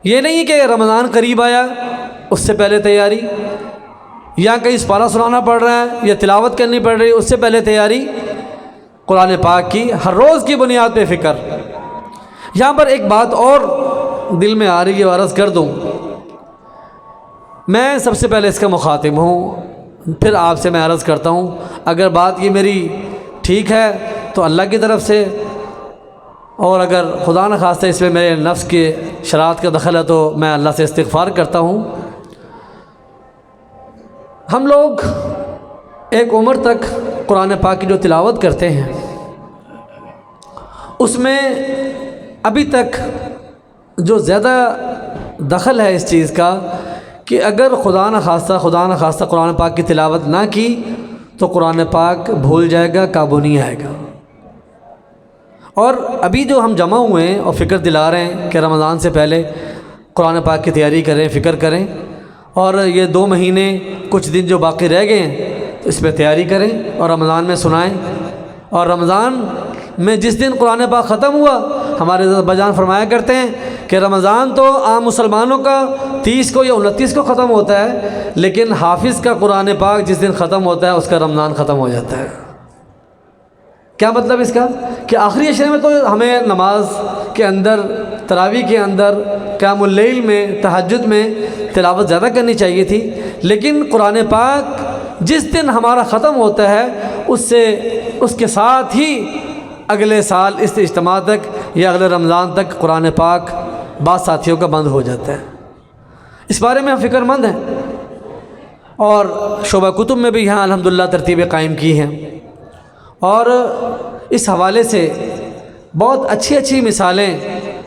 یہ نہیں کہ رمضان قریب آیا اس سے پہلے تیاری، یا کہیں سپارہ سنانا پڑ رہا ہے یا تلاوت کرنی پڑ رہی ہے اس سے پہلے تیاری، قرآن پاک کی ہر روز کی بنیاد پہ فکر۔ یہاں پر ایک بات اور دل میں آ رہی ہے، عرض کر دوں، میں سب سے پہلے اس کا مخاطب ہوں، پھر آپ سے میں عرض کرتا ہوں، اگر بات یہ میری ٹھیک ہے تو اللہ کی طرف سے، اور اگر خدا نہ خواستہ اس میں میرے نفس کے شرارت کا دخل ہے تو میں اللہ سے استغفار کرتا ہوں۔ ہم لوگ ایک عمر تک قرآن پاک کی جو تلاوت کرتے ہیں، اس میں ابھی تک جو زیادہ دخل ہے اس چیز کا کہ اگر خدا نخواستہ قرآن پاک کی تلاوت نہ کی تو قرآن پاک بھول جائے گا، قابو نہیں آئے گا۔ اور ابھی جو ہم جمع ہوئے ہیں اور فکر دلا رہے ہیں کہ رمضان سے پہلے قرآن پاک کی تیاری کریں، فکر کریں، اور یہ 2 مہینے کچھ دن جو باقی رہ گئے ہیں تو اس پہ تیاری کریں اور رمضان میں سنائیں۔ اور رمضان میں جس دن قرآن پاک ختم ہوا، ہمارے بجان فرمایا کرتے ہیں کہ رمضان تو عام مسلمانوں کا 30 کو یا 29 کو ختم ہوتا ہے، لیکن حافظ کا قرآن پاک جس دن ختم ہوتا ہے اس کا رمضان ختم ہو جاتا ہے۔ کیا مطلب اس کا؟ کہ آخری عشرے میں تو ہمیں نماز کے اندر، تراویح کے اندر، قیام اللیل میں، تہجد میں تلاوت زیادہ کرنی چاہیے تھی، لیکن قرآن پاک جس دن ہمارا ختم ہوتا ہے اس کے ساتھ ہی اگلے سال اس اجتماع تک یا اگلے رمضان تک قرآن پاک بعض ساتھیوں کا بند ہو جاتا ہے۔ اس بارے میں ہم فکر مند ہیں، اور شعبہ کتب میں بھی یہاں الحمدللہ ترتیبیں قائم کی ہیں، اور اس حوالے سے بہت اچھی مثالیں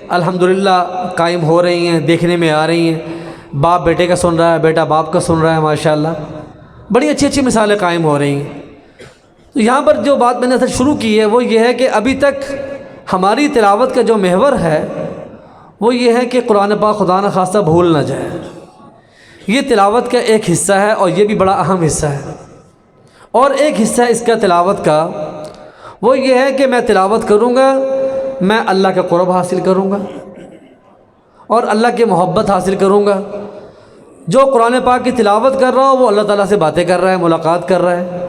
الحمدللہ قائم ہو رہی ہیں، دیکھنے میں آ رہی ہیں۔ باپ بیٹے کا سن رہا ہے، بیٹا باپ کا سن رہا ہے، ماشاءاللہ بڑی اچھی مثالیں قائم ہو رہی ہیں۔ تو یہاں پر جو بات میں نے شروع کی ہے وہ یہ ہے کہ ابھی تک ہماری تلاوت کا جو محور ہے وہ یہ ہے کہ قرآن پاک خدا نخواستہ بھول نہ جائے۔ یہ تلاوت کا ایک حصہ ہے، اور یہ بھی بڑا اہم حصہ ہے۔ اور ایک حصہ اس کا تلاوت کا وہ یہ ہے کہ میں تلاوت کروں گا، میں اللہ کا قرب حاصل کروں گا اور اللہ کی محبت حاصل کروں گا۔ جو قرآن پاک کی تلاوت کر رہا ہو وہ اللہ تعالیٰ سے باتیں کر رہا ہے، ملاقات کر رہا ہے۔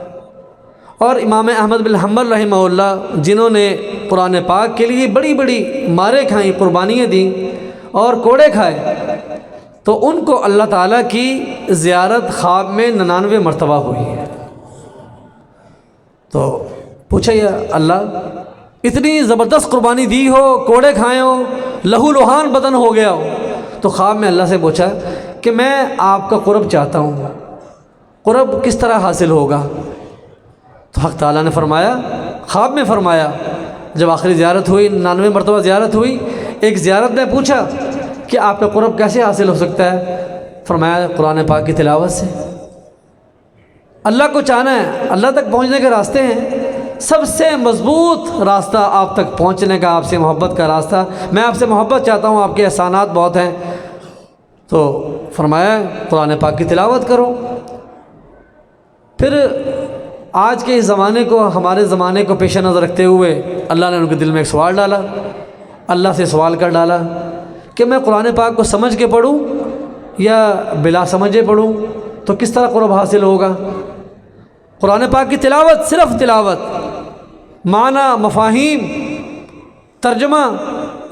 اور امام احمد بن حنبل رحمہ اللہ، جنہوں نے قرآن پاک کے لیے بڑی بڑی ماریں کھائیں، قربانیاں دیں اور کوڑے کھائے، تو ان کو اللہ تعالیٰ کی زیارت خواب میں 99 مرتبہ ہوئی ہے۔ تو پوچھا یا اللہ، اتنی زبردست قربانی دی ہو، کوڑے کھائے ہو، لہو لہان بدن ہو گیا ہو، تو خواب میں اللہ سے پوچھا کہ میں آپ کا قرب چاہتا ہوں، قرب کس طرح حاصل ہوگا؟ تو حق تعالیٰ نے فرمایا، خواب میں فرمایا، جب آخری زیارت ہوئی، 99 مرتبہ زیارت ہوئی، ایک زیارت نے پوچھا کہ آپ کا قرب کیسے حاصل ہو سکتا ہے؟ فرمایا قرآن پاک کی تلاوت سے۔ اللہ کو چاہنا ہے، اللہ تک پہنچنے کے راستے ہیں، سب سے مضبوط راستہ آپ تک پہنچنے کا، آپ سے محبت کا راستہ، میں آپ سے محبت چاہتا ہوں، آپ کے احسانات بہت ہیں، تو فرمایا قرآن پاک کی تلاوت کرو۔ پھر آج کے اس زمانے کو، ہمارے زمانے کو پیش نظر رکھتے ہوئے اللہ نے ان کے دل میں ایک سوال ڈالا، اللہ سے سوال کر ڈالا کہ میں قرآن پاک کو سمجھ کے پڑھوں یا بلا سمجھے پڑھوں تو کس طرح قرب حاصل ہوگا؟ قرآن پاک کی تلاوت، صرف تلاوت، معنی، مفاہیم، ترجمہ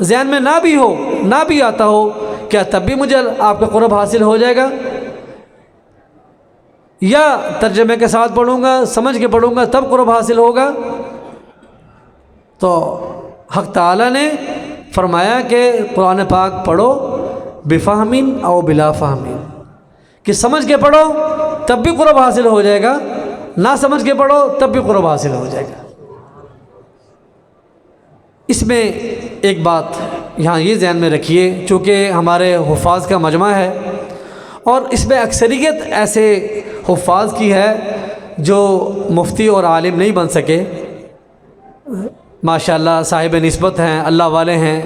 ذہن میں نہ بھی ہو، نہ بھی آتا ہو، کیا تب بھی مجھے آپ کا قرب حاصل ہو جائے گا؟ یا ترجمے کے ساتھ پڑھوں گا، سمجھ کے پڑھوں گا تب قرب حاصل ہوگا؟ تو حق تعالیٰ نے فرمایا کہ قرآن پاک پڑھو بفہمن او بلا فہمن، کہ سمجھ کے پڑھو تب بھی قرب حاصل ہو جائے گا، نہ سمجھ کے پڑھو تب بھی قرب حاصل ہو جائے گا۔ اس میں ایک بات یہاں یہ ذہن میں رکھیے، چونکہ ہمارے حفاظ کا مجمع ہے اور اس میں اکثریت ایسے حفاظ کی ہے جو مفتی اور عالم نہیں بن سکے، ماشاءاللہ صاحب نسبت ہیں، اللہ والے ہیں،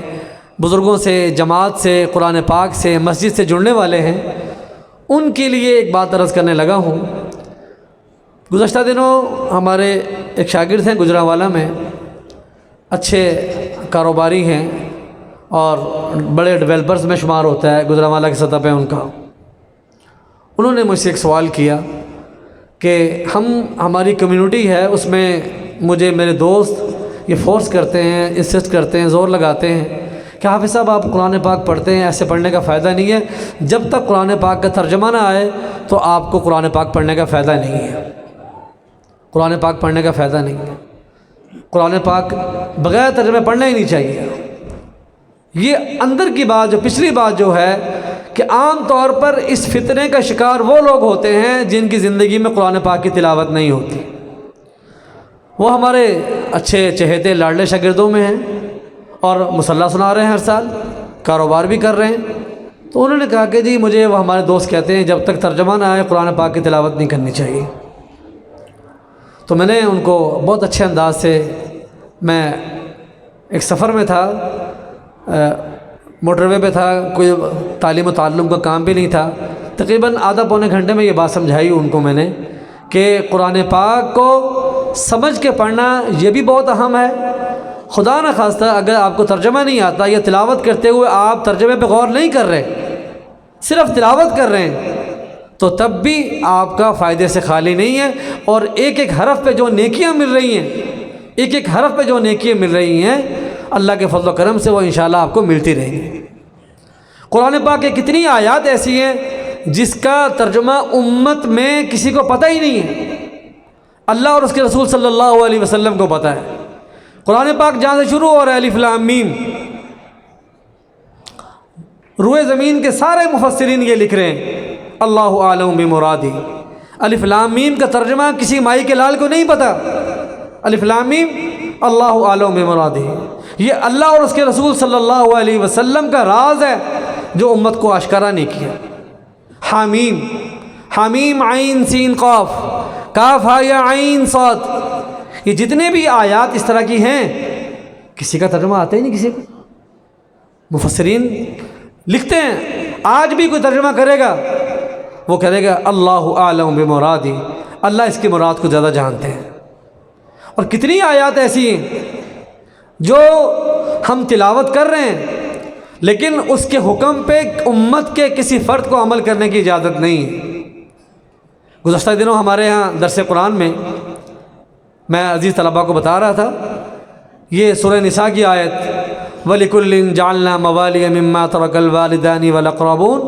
بزرگوں سے، جماعت سے، قرآن پاک سے، مسجد سے جڑنے والے ہیں، ان کے لیے ایک بات عرض کرنے لگا ہوں۔ گزشتہ دنوں ہمارے ایک شاگرد ہیں گجرانوالہ میں، اچھے کاروباری ہیں اور بڑے ڈیولپرز میں شمار ہوتا ہے گجرانوالہ کی سطح پہ ان کا۔ انہوں نے مجھ سے ایک سوال کیا کہ ہماری کمیونٹی ہے، اس میں مجھے میرے دوست یہ فورس کرتے ہیں، انسسٹ کرتے ہیں، زور لگاتے ہیں کہ حافظ صاحب آپ قرآن پاک پڑھتے ہیں، ایسے پڑھنے کا فائدہ نہیں ہے، جب تک قرآن پاک کا ترجمہ نہ آئے تو آپ کو قرآن پاک پڑھنے کا فائدہ نہیں ہے، قرآن پاک پڑھنے کا فائدہ نہیں ہے، قرآن پاک بغیر ترجمے پڑھنا ہی نہیں چاہیے۔ یہ اندر کی بات، جو پچھلی بات جو ہے کہ عام طور پر اس فتنے کا شکار وہ لوگ ہوتے ہیں جن کی زندگی میں قرآن پاک کی تلاوت نہیں ہوتی۔ وہ ہمارے اچھے چہیتے لاڈلے شاگردوں میں ہیں، اور مصلی سنا رہے ہیں ہر سال، کاروبار بھی کر رہے ہیں۔ تو انہوں نے کہا کہ جی مجھے وہ ہمارے دوست کہتے ہیں جب تک ترجمہ نہ آئے قرآن پاک کی تلاوت نہیں کرنی چاہیے۔ تو میں نے ان کو بہت اچھے انداز سے، میں ایک سفر میں تھا، موٹر وے پہ تھا، کوئی تعلیم و تعلم کا کام بھی نہیں تھا، تقریباً آدھا پونے گھنٹے میں یہ بات سمجھائی ان کو میں نے کہ قرآن پاک کو سمجھ کے پڑھنا یہ بھی بہت اہم ہے۔ خدا نہ خواستہ اگر آپ کو ترجمہ نہیں آتا یا تلاوت کرتے ہوئے آپ ترجمے پہ غور نہیں کر رہے، صرف تلاوت کر رہے ہیں، تو تب بھی آپ کا فائدے سے خالی نہیں ہے، اور ایک ایک حرف پہ جو نیکیاں مل رہی ہیں، ایک ایک حرف پہ جو نیکیاں مل رہی ہیں، اللہ کے فضل و کرم سے وہ انشاءاللہ آپ کو ملتی رہیں گی۔ قرآن پاک کے کتنی آیات ایسی ہیں جس کا ترجمہ امت میں کسی کو پتہ ہی نہیں ہے، اللہ اور اس کے رسول صلی اللہ علیہ وسلم کو پتہ ہے۔ قرآن پاک جہاں سے شروع ہو رہا ہے الف لام میم، روئے زمین کے سارے مفسرین یہ لکھ رہے ہیں اللہ اعلم بمرادی۔ الف لام میم کا ترجمہ کسی مائی کے لال کو نہیں پتہ، الف لام میم اللہ اعلم بمرادی، یہ اللہ اور اس کے رسول صلی اللہ علیہ وسلم کا راز ہے جو امت کو آشکارا نہیں کیا۔ حامیم، حامیم عین سین قاف، کاف ہا یا عین صاد، یہ جتنے بھی آیات اس طرح کی ہیں کسی کا ترجمہ آتا ہی نہیں کسی کو۔ مفسرین لکھتے ہیں آج بھی کوئی ترجمہ کرے گا وہ کرے گا اللہ اعلم بمرادی، اللہ اس کی مراد کو زیادہ جانتے ہیں۔ اور کتنی آیات ایسی ہیں جو ہم تلاوت کر رہے ہیں لیکن اس کے حکم پہ امت کے کسی فرد کو عمل کرنے کی اجازت نہیں ہے۔ گزشتہ دنوں ہمارے ہاں درس قرآن میں عزیز طلباء کو بتا رہا تھا، یہ سورہ نساء کی آیت وَلِكُلٍّ جَعَلْنَا مَوَالِيَ مِمَّا تَرَكَ الْوَالِدَانِ وَالْأَقْرَبُونَ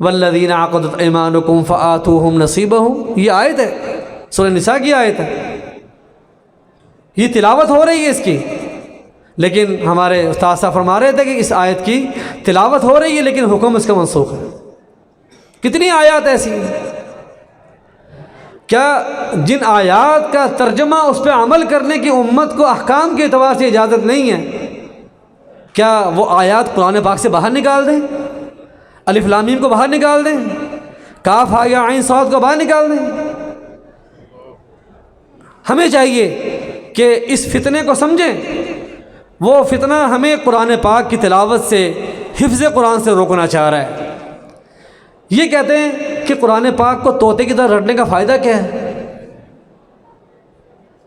وَالَّذِينَ عَقَدَتْ أَيْمَانُكُمْ فَآتُوهُمْ نَصِيبَهُمْ، یہ آیت ہے، سورہ نساء کی آیت ہے، یہ تلاوت ہو رہی ہے اس کی، لیکن ہمارے استاد صاحب فرما رہے تھے کہ اس آیت کی تلاوت ہو رہی ہے لیکن حکم اس کا منسوخ ہے۔ کتنی آیات ایسی ہیں، کیا جن آیات کا ترجمہ اس پہ عمل کرنے کی امت کو احکام کے اعتبار سے اجازت نہیں ہے، کیا وہ آیات قرآن پاک سے باہر نکال دیں، الف لام میم کو باہر نکال دیں، کاف ہا یا عین صاد کو باہر نکال دیں؟ ہمیں چاہیے کہ اس فتنے کو سمجھیں، وہ فتنہ ہمیں قرآن پاک کی تلاوت سے، حفظ قرآن سے روکنا چاہ رہا ہے۔ یہ کہتے ہیں کہ قرآن پاک کو طوطے کی طرح رٹنے کا فائدہ کیا ہے؟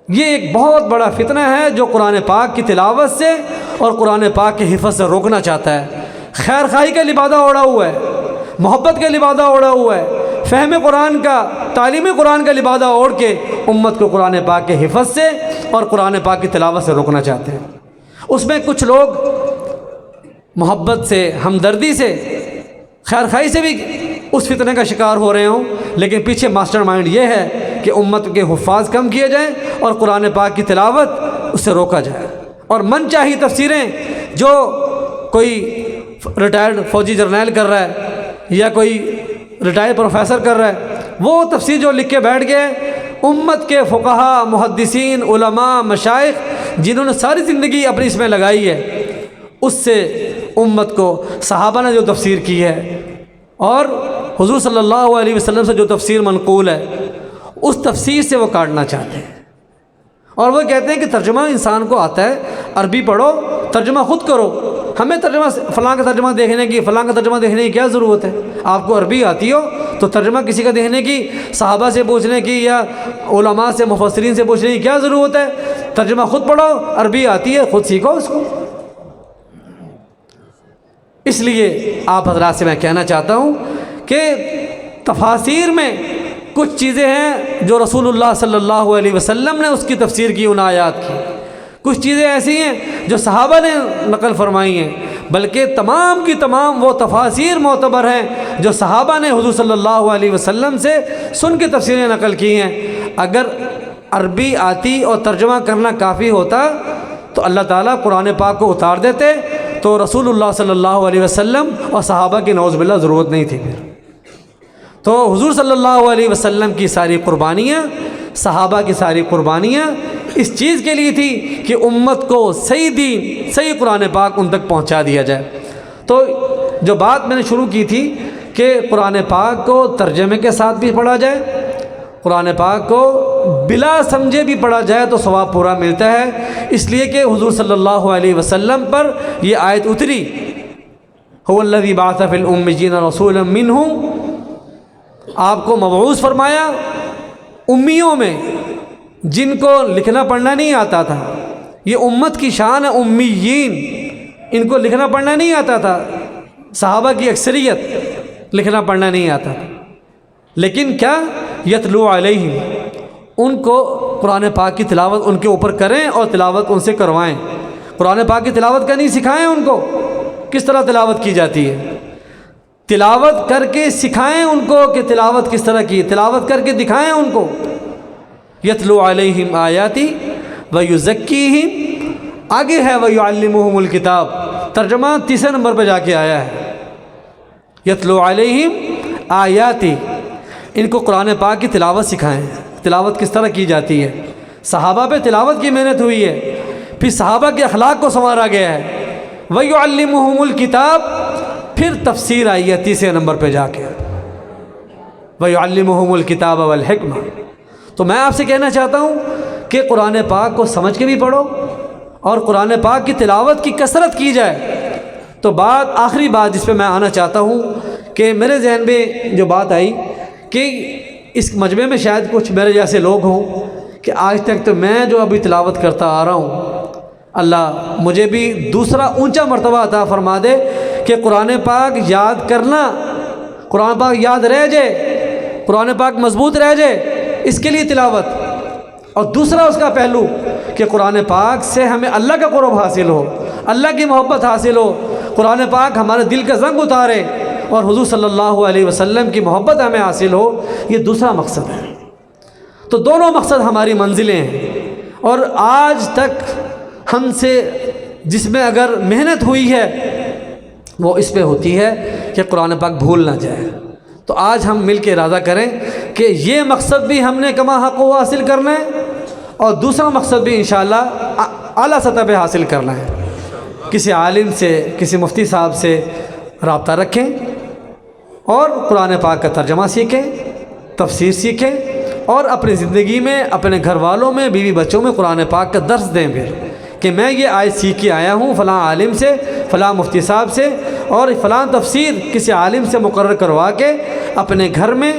یہ ایک بہت بڑا فتنہ ہے جو قرآن پاک کی تلاوت سے اور قرآن پاک کے حفظ سے روکنا چاہتا ہے۔ خیر خواہی کا لبادہ اوڑھا ہوا ہے، محبت کا لبادہ اوڑھا ہوا ہے، فہم قرآن کا، تعلیم قرآن کا لبادہ اوڑھ کے امت کو قرآن پاک کے حفظ سے اور قرآن پاک کی تلاوت سے روکنا چاہتے ہیں۔ اس میں کچھ لوگ محبت سے، ہمدردی سے، خیر خواہی سے بھی اس فتنے کا شکار ہو رہے ہوں، لیکن پیچھے ماسٹر مائنڈ یہ ہے کہ امت کے حفاظ کم کیے جائیں اور قرآن پاک کی تلاوت اس سے روکا جائے، اور من چاہی تفسیریں جو کوئی ریٹائرڈ فوجی جرنیل کر رہا ہے یا کوئی ریٹائرڈ پروفیسر کر رہا ہے، وہ تفسیر جو لکھ کے بیٹھ گئے، امت کے فقہا، محدثین، علماء، مشائخ جنہوں نے ساری زندگی اپنی اس میں لگائی ہے، اس سے امت کو صحابہ نے جو تفسیر کی ہے اور حضور صلی اللہ علیہ وسلم سے جو تفسیر منقول ہے اس تفسیر سے وہ کاٹنا چاہتے ہیں، اور وہ کہتے ہیں کہ ترجمہ انسان کو آتا ہے، عربی پڑھو، ترجمہ خود کرو، ہمیں ترجمہ فلاں کا ترجمہ دیکھنے کی، فلاں کا ترجمہ دیکھنے کی کیا ضرورت ہے؟ آپ کو عربی آتی ہو تو ترجمہ کسی کا دیکھنے کی، صحابہ سے پوچھنے کی یا علماء سے، مفسرین سے پوچھنے کی کیا ضرورت ہے؟ ترجمہ خود پڑھو، عربی آتی ہے خود سیکھو اس کو۔ اس لیے آپ حضرات سے میں کہنا چاہتا ہوں کہ تفاسیر میں کچھ چیزیں ہیں جو رسول اللہ صلی اللہ علیہ وسلم نے اس کی تفسیر کی، ان آیات کی، کچھ چیزیں ایسی ہیں جو صحابہ نے نقل فرمائی ہیں، بلکہ تمام کی تمام وہ تفاسیر معتبر ہیں جو صحابہ نے حضور صلی اللہ علیہ وسلم سے سن کے تفسیریں نقل کی ہیں۔ اگر عربی آتی اور ترجمہ کرنا کافی ہوتا تو اللہ تعالیٰ قرآن پاک کو اتار دیتے، تو رسول اللہ صلی اللہ علیہ وسلم اور صحابہ کی نعوذ باللہ ضرورت نہیں تھی پھر۔ تو حضور صلی اللہ علیہ وسلم کی ساری قربانیاں، صحابہ کی ساری قربانیاں اس چیز کے لیے تھی کہ امت کو صحیح دین، صحیح قرآن پاک ان تک پہنچا دیا جائے۔ تو جو بات میں نے شروع کی تھی کہ قرآن پاک کو ترجمے کے ساتھ بھی پڑھا جائے، قرآن پاک کو بلا سمجھے بھی پڑھا جائے تو ثواب پورا ملتا ہے، اس لیے کہ حضور صلی اللہ علیہ وسلم پر یہ آیت اتری، هو الذی بعث فی الامیین رسولا منہم، آپ کو مبعوث فرمایا امیوں میں جن کو لکھنا پڑھنا نہیں آتا تھا۔ یہ امت کی شان ہے، امیین، ان کو لکھنا پڑھنا نہیں آتا تھا، صحابہ کی اکثریت لکھنا پڑھنا نہیں آتا تھا، لیکن کیا یتلو علیہم، ان کو قرآن پاک کی تلاوت ان کے اوپر کریں اور تلاوت ان سے کروائیں، قرآن پاک کی تلاوت کرنی سکھائیں، ان کو کس طرح تلاوت کی جاتی ہے، تلاوت کر کے سکھائیں ان کو کہ تلاوت کس طرح کی، تلاوت کر کے دکھائیں ان کو۔ یتلو علیہم آیاتی ویزکیہم، آگے ہے ویعلمہم الکتاب، ترجمہ تیسرے نمبر پہ جا کے آیا ہے، یتلو علیہم آیاتی، ان کو قرآن پاک کی تلاوت سکھائیں، تلاوت کس طرح کی جاتی ہے۔ صحابہ پہ تلاوت کی محنت ہوئی ہے، پھر صحابہ کے اخلاق کو سنوارا گیا ہے۔ وَيُعَلِّمُهُمُ الْكِتَابَ، پھر تفسیر آئی ہے تیسرے نمبر پہ جا کے، وَيُعَلِّمُهُمُ الْكِتَابَ وَالْحِكْمَةَ۔ تو میں آپ سے کہنا چاہتا ہوں کہ قرآن پاک کو سمجھ کے بھی پڑھو اور قرآن پاک کی تلاوت کی کثرت کی جائے۔ تو آخری بات جس پہ میں آنا چاہتا ہوں کہ میرے ذہن میں جو بات آئی کہ اس مجمع میں شاید کچھ میرے جیسے لوگ ہوں کہ آج تک تو میں جو ابھی تلاوت کرتا آ رہا ہوں، اللہ مجھے بھی دوسرا اونچا مرتبہ عطا فرما دے کہ قرآن پاک یاد کرنا، قرآن پاک یاد رہ جائے، قرآن پاک مضبوط رہ جائے، اس کے لیے تلاوت، اور دوسرا اس کا پہلو کہ قرآن پاک سے ہمیں اللہ کا قرب حاصل ہو، اللہ کی محبت حاصل ہو، قرآن پاک ہمارے دل کا زنگ اتارے اور حضور صلی اللہ علیہ وسلم کی محبت ہمیں حاصل ہو، یہ دوسرا مقصد ہے۔ تو دونوں مقصد ہماری منزلیں ہیں، اور آج تک ہم سے جس میں اگر محنت ہوئی ہے وہ اس پہ ہوتی ہے کہ قرآن پاک بھول نہ جائے۔ تو آج ہم مل کے ارادہ کریں کہ یہ مقصد بھی ہم نے کما حق و حاصل کرنا ہے، اور دوسرا مقصد بھی انشاءاللہ اعلیٰ سطح پہ حاصل کرنا ہے۔ کسی عالم سے، کسی مفتی صاحب سے رابطہ رکھیں اور قرآن پاک کا ترجمہ سیکھیں، تفسیر سیکھیں، اور اپنی زندگی میں، اپنے گھر والوں میں، بیوی بچوں میں قرآن پاک کا درس دیں پھر کہ میں یہ آیت سیکھ کے آیا ہوں فلاں عالم سے، فلاں مفتی صاحب سے، اور فلاں تفسیر کسی عالم سے مقرر کروا کے اپنے گھر میں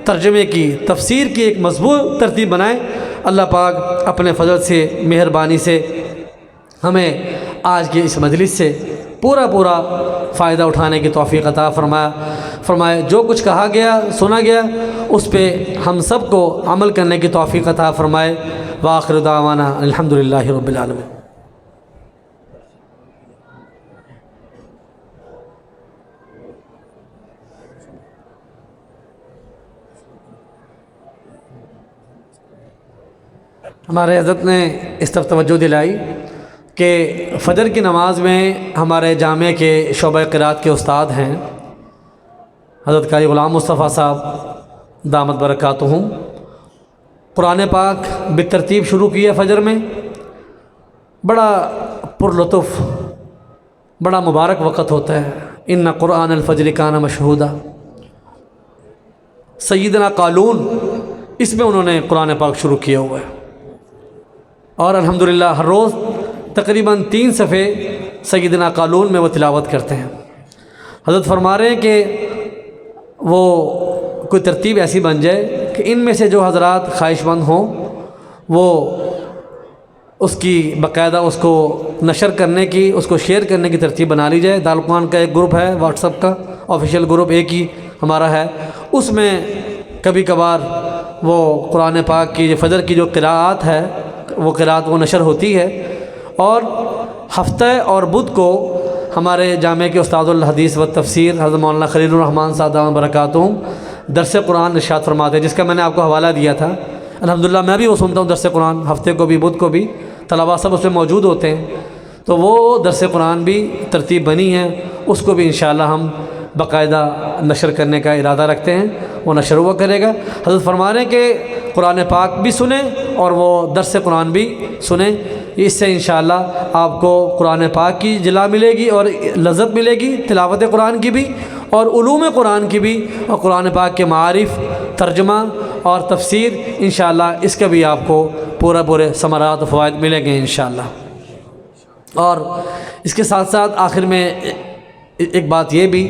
ترجمے کی، تفسیر کی ایک مضبوط ترتیب بنائیں۔ اللہ پاک اپنے فضل سے، مہربانی سے ہمیں آج کی اس مجلس سے پورا فائدہ اٹھانے کی توفیق عطا فرمائے۔ جو کچھ کہا گیا، سنا گیا، اس پہ ہم سب کو عمل کرنے کی توفیق عطا فرمائے۔ وآخر دعوانا الحمدللہ رب العالمین۔ ہمارے حضرت نے اس طرف توجہ دلائی کہ فجر کی نماز میں ہمارے جامعہ کے شعبہ قرات کے استاد ہیں حضرت قاری غلام مصطفیٰ صاحب دامت برکاتہم، قرآن پاک بالترتیب شروع کیا فجر میں، بڑا پرلطف، بڑا مبارک وقت ہوتا ہے۔ ان قرآن الفجر کان مشہودا، سیدنا قالون، اس میں انہوں نے قرآن پاک شروع کیا ہوا ہے، اور الحمدللہ ہر روز تقریباً 3 صفحے سیدنا قالون میں وہ تلاوت کرتے ہیں۔ حضرت فرما رہے ہیں کہ وہ کوئی ترتیب ایسی بن جائے کہ ان میں سے جو حضرات خواہش مند ہوں وہ اس کی باقاعدہ اس کو نشر کرنے کی، اس کو شیئر کرنے کی ترتیب بنا لی جائے۔ دارالقرآن کا ایک گروپ ہے واٹس ایپ کا، آفیشیل گروپ ایک ہی ہمارا ہے، اس میں کبھی کبھار وہ قرآن پاک کی فجر کی جو قراءات ہے وہ قراءت وہ نشر ہوتی ہے، اور ہفتہ اور بدھ کو ہمارے جامعہ کے استاد الحدیث و تفسیر حضرت مولانا خلیل الرحمن صاحب دامت برکاتہم درس قرآن ارشاد فرماتے ہیں، جس کا میں نے آپ کو حوالہ دیا تھا۔ الحمدللہ میں بھی وہ سنتا ہوں درس قرآن، ہفتے کو بھی بدھ کو بھی، طلباء سب اس میں موجود ہوتے ہیں، تو وہ درس قرآن بھی ترتیب بنی ہے، اس کو بھی انشاءاللہ ہم باقاعدہ نشر کرنے کا ارادہ رکھتے ہیں وہ نشر ہوا کرے گا۔ حضرت فرما رہے ہیں کہ قرآن پاک بھی سنیں اور وہ درس قرآن بھی سنیں، اس سے انشاءاللہ آپ کو قرآن پاک کی جلا ملے گی اور لذت ملے گی تلاوت قرآن کی بھی، اور علوم قرآن کی بھی، اور قرآن پاک کے معارف، ترجمہ اور تفسیر انشاءاللہ اس کا بھی آپ کو پورے ثمرات و فوائد ملیں گے انشاءاللہ۔ اور اس کے ساتھ ساتھ آخر میں ایک بات یہ بھی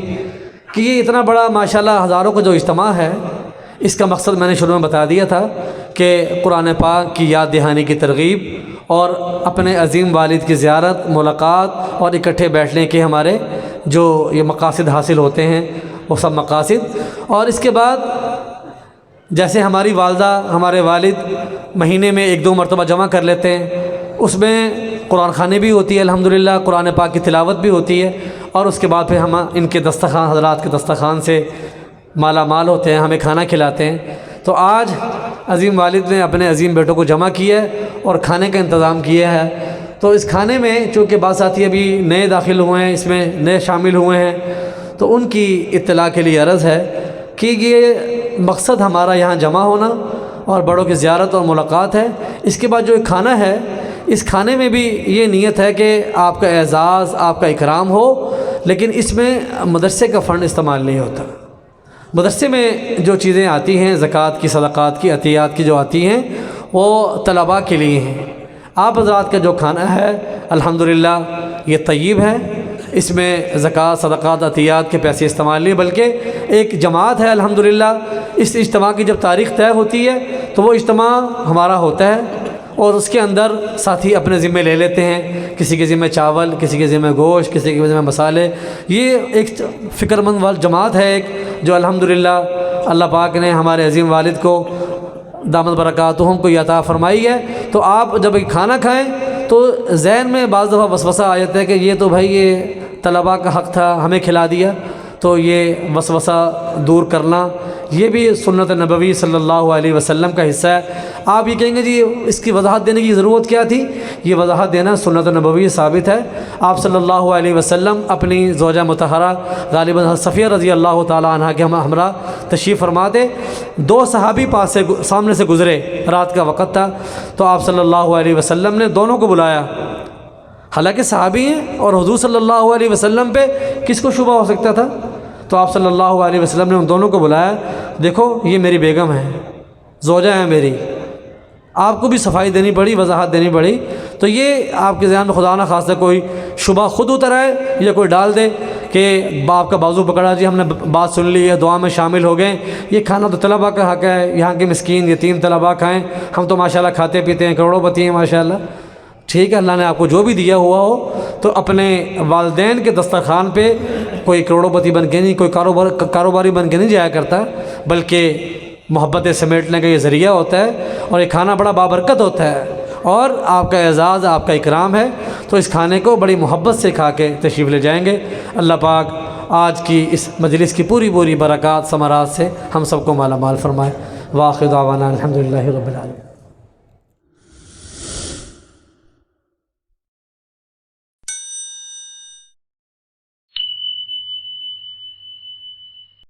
کہ یہ اتنا بڑا ماشاءاللہ ہزاروں کا جو اجتماع ہے، اس کا مقصد میں نے شروع میں بتا دیا تھا کہ قرآن پاک کی یاد دہانی کی ترغیب اور اپنے عظیم والد کی زیارت، ملاقات اور اکٹھے بیٹھنے کے ہمارے جو یہ مقاصد حاصل ہوتے ہیں وہ سب مقاصد۔ اور اس کے بعد جیسے ہماری والدہ، ہمارے والد مہینے میں 1-2 مرتبہ جمع کر لیتے ہیں، اس میں قرآن خوانی بھی ہوتی ہے الحمدللہ، قرآن پاک کی تلاوت بھی ہوتی ہے، اور اس کے بعد پھر ہم ان کے دسترخوان، حضرات کے دسترخوان سے مالا مال ہوتے ہیں، ہمیں کھانا کھلاتے ہیں۔ تو آج عظیم والد نے اپنے عظیم بیٹوں کو جمع کیا ہے اور کھانے کا انتظام کیا ہے۔ تو اس کھانے میں چونکہ بعض ساتھی ابھی نئے داخل ہوئے ہیں، اس میں نئے شامل ہوئے ہیں، تو ان کی اطلاع کے لیے عرض ہے کہ یہ مقصد ہمارا یہاں جمع ہونا اور بڑوں کی زیارت اور ملاقات ہے۔ اس کے بعد جو ایک کھانا ہے، اس کھانے میں بھی یہ نیت ہے کہ آپ کا اعزاز، آپ کا اکرام ہو، لیکن اس میں مدرسے کا فنڈ استعمال نہیں ہوتا۔ مدرسے میں جو چیزیں آتی ہیں، زکوٰۃ کی، صدقات کی، عطیات کی جو آتی ہیں، وہ طلباء کے لیے ہیں۔ آپ حضرات کا جو کھانا ہے الحمدللہ یہ طیب ہے، اس میں زکوٰۃ، صدقات، عطیات کے پیسے استعمال نہیں، بلکہ ایک جماعت ہے الحمدللہ۔ اس اجتماع کی جب تاریخ طے ہوتی ہے تو وہ اجتماع ہمارا ہوتا ہے، اور اس کے اندر ساتھی اپنے ذمہ لے لیتے ہیں، کسی کے ذمہ چاول، کسی کے ذمہ گوشت، کسی کے ذمہ مسالے۔ یہ ایک فکر مند جماعت ہے ایک، جو الحمدللہ اللہ پاک نے ہمارے عظیم والد کو دامت برکاتہم کو یہ عطا فرمائی ہے۔ تو آپ جب کھانا کھائیں تو ذہن میں بعض دفعہ وسوسہ آ جاتا ہے کہ یہ تو بھائی یہ طلباء کا حق تھا، ہمیں کھلا دیا، تو یہ وسوسہ دور کرنا یہ بھی سنت نبوی صلی اللہ علیہ وسلم کا حصہ ہے۔ آپ یہ کہیں گے جی اس کی وضاحت دینے کی ضرورت کیا تھی؟ یہ وضاحت دینا سنت نبوی ثابت ہے۔ آپ صلی اللہ علیہ وسلم اپنی زوجہ مطہرہ غالباً صفیہ رضی اللہ تعالیٰ عنہ کے ہمراہ تشریف فرما تھے، 2 صحابی پاس سے سامنے سے گزرے، رات کا وقت تھا، تو آپ صلی اللہ علیہ وسلم نے دونوں کو بلایا، حالانکہ صحابی ہیں، اور حضور صلی اللہ علیہ وسلم پہ کس کو شبہ ہو سکتا تھا؟ تو آپ صلی اللہ علیہ وسلم نے ان دونوں کو بلایا، دیکھو یہ میری بیگم ہے، زوجہ ہے میری، آپ کو بھی صفائی دینی پڑی، وضاحت دینی پڑی۔ تو یہ آپ کے ذہن میں خدا نہ خواستہ کوئی شبہ خود اتر آئے یا کوئی ڈال دے کہ باپ کا بازو پکڑا، جی ہم نے بات سن لی ہے، دعا میں شامل ہو گئے، یہ کھانا تو طلباء کا حق ہے، یہاں کے مسکین یتیم طلباء کھائیں، ہم تو ماشاءاللہ کھاتے پیتے ہیں، کروڑوں پتی ہیں ماشاءاللہ۔ ٹھیک ہے، اللہ نے آپ کو جو بھی دیا ہوا ہو، تو اپنے والدین کے دسترخوان پہ کوئی کروڑوں پتی بن کے نہیں، کوئی کاروباری بن کے نہیں جایا کرتا، بلکہ محبت سمیٹنے کا یہ ذریعہ ہوتا ہے، اور یہ کھانا بڑا بابرکت ہوتا ہے، اور آپ کا اعزاز، آپ کا اکرام ہے۔ تو اس کھانے کو بڑی محبت سے کھا کے تشریف لے جائیں گے۔ اللہ پاک آج کی اس مجلس کی پوری برکات ثمرات سے ہم سب کو مالا مال فرمائے۔ واخر دعوانا الحمدللہ رب العالمین۔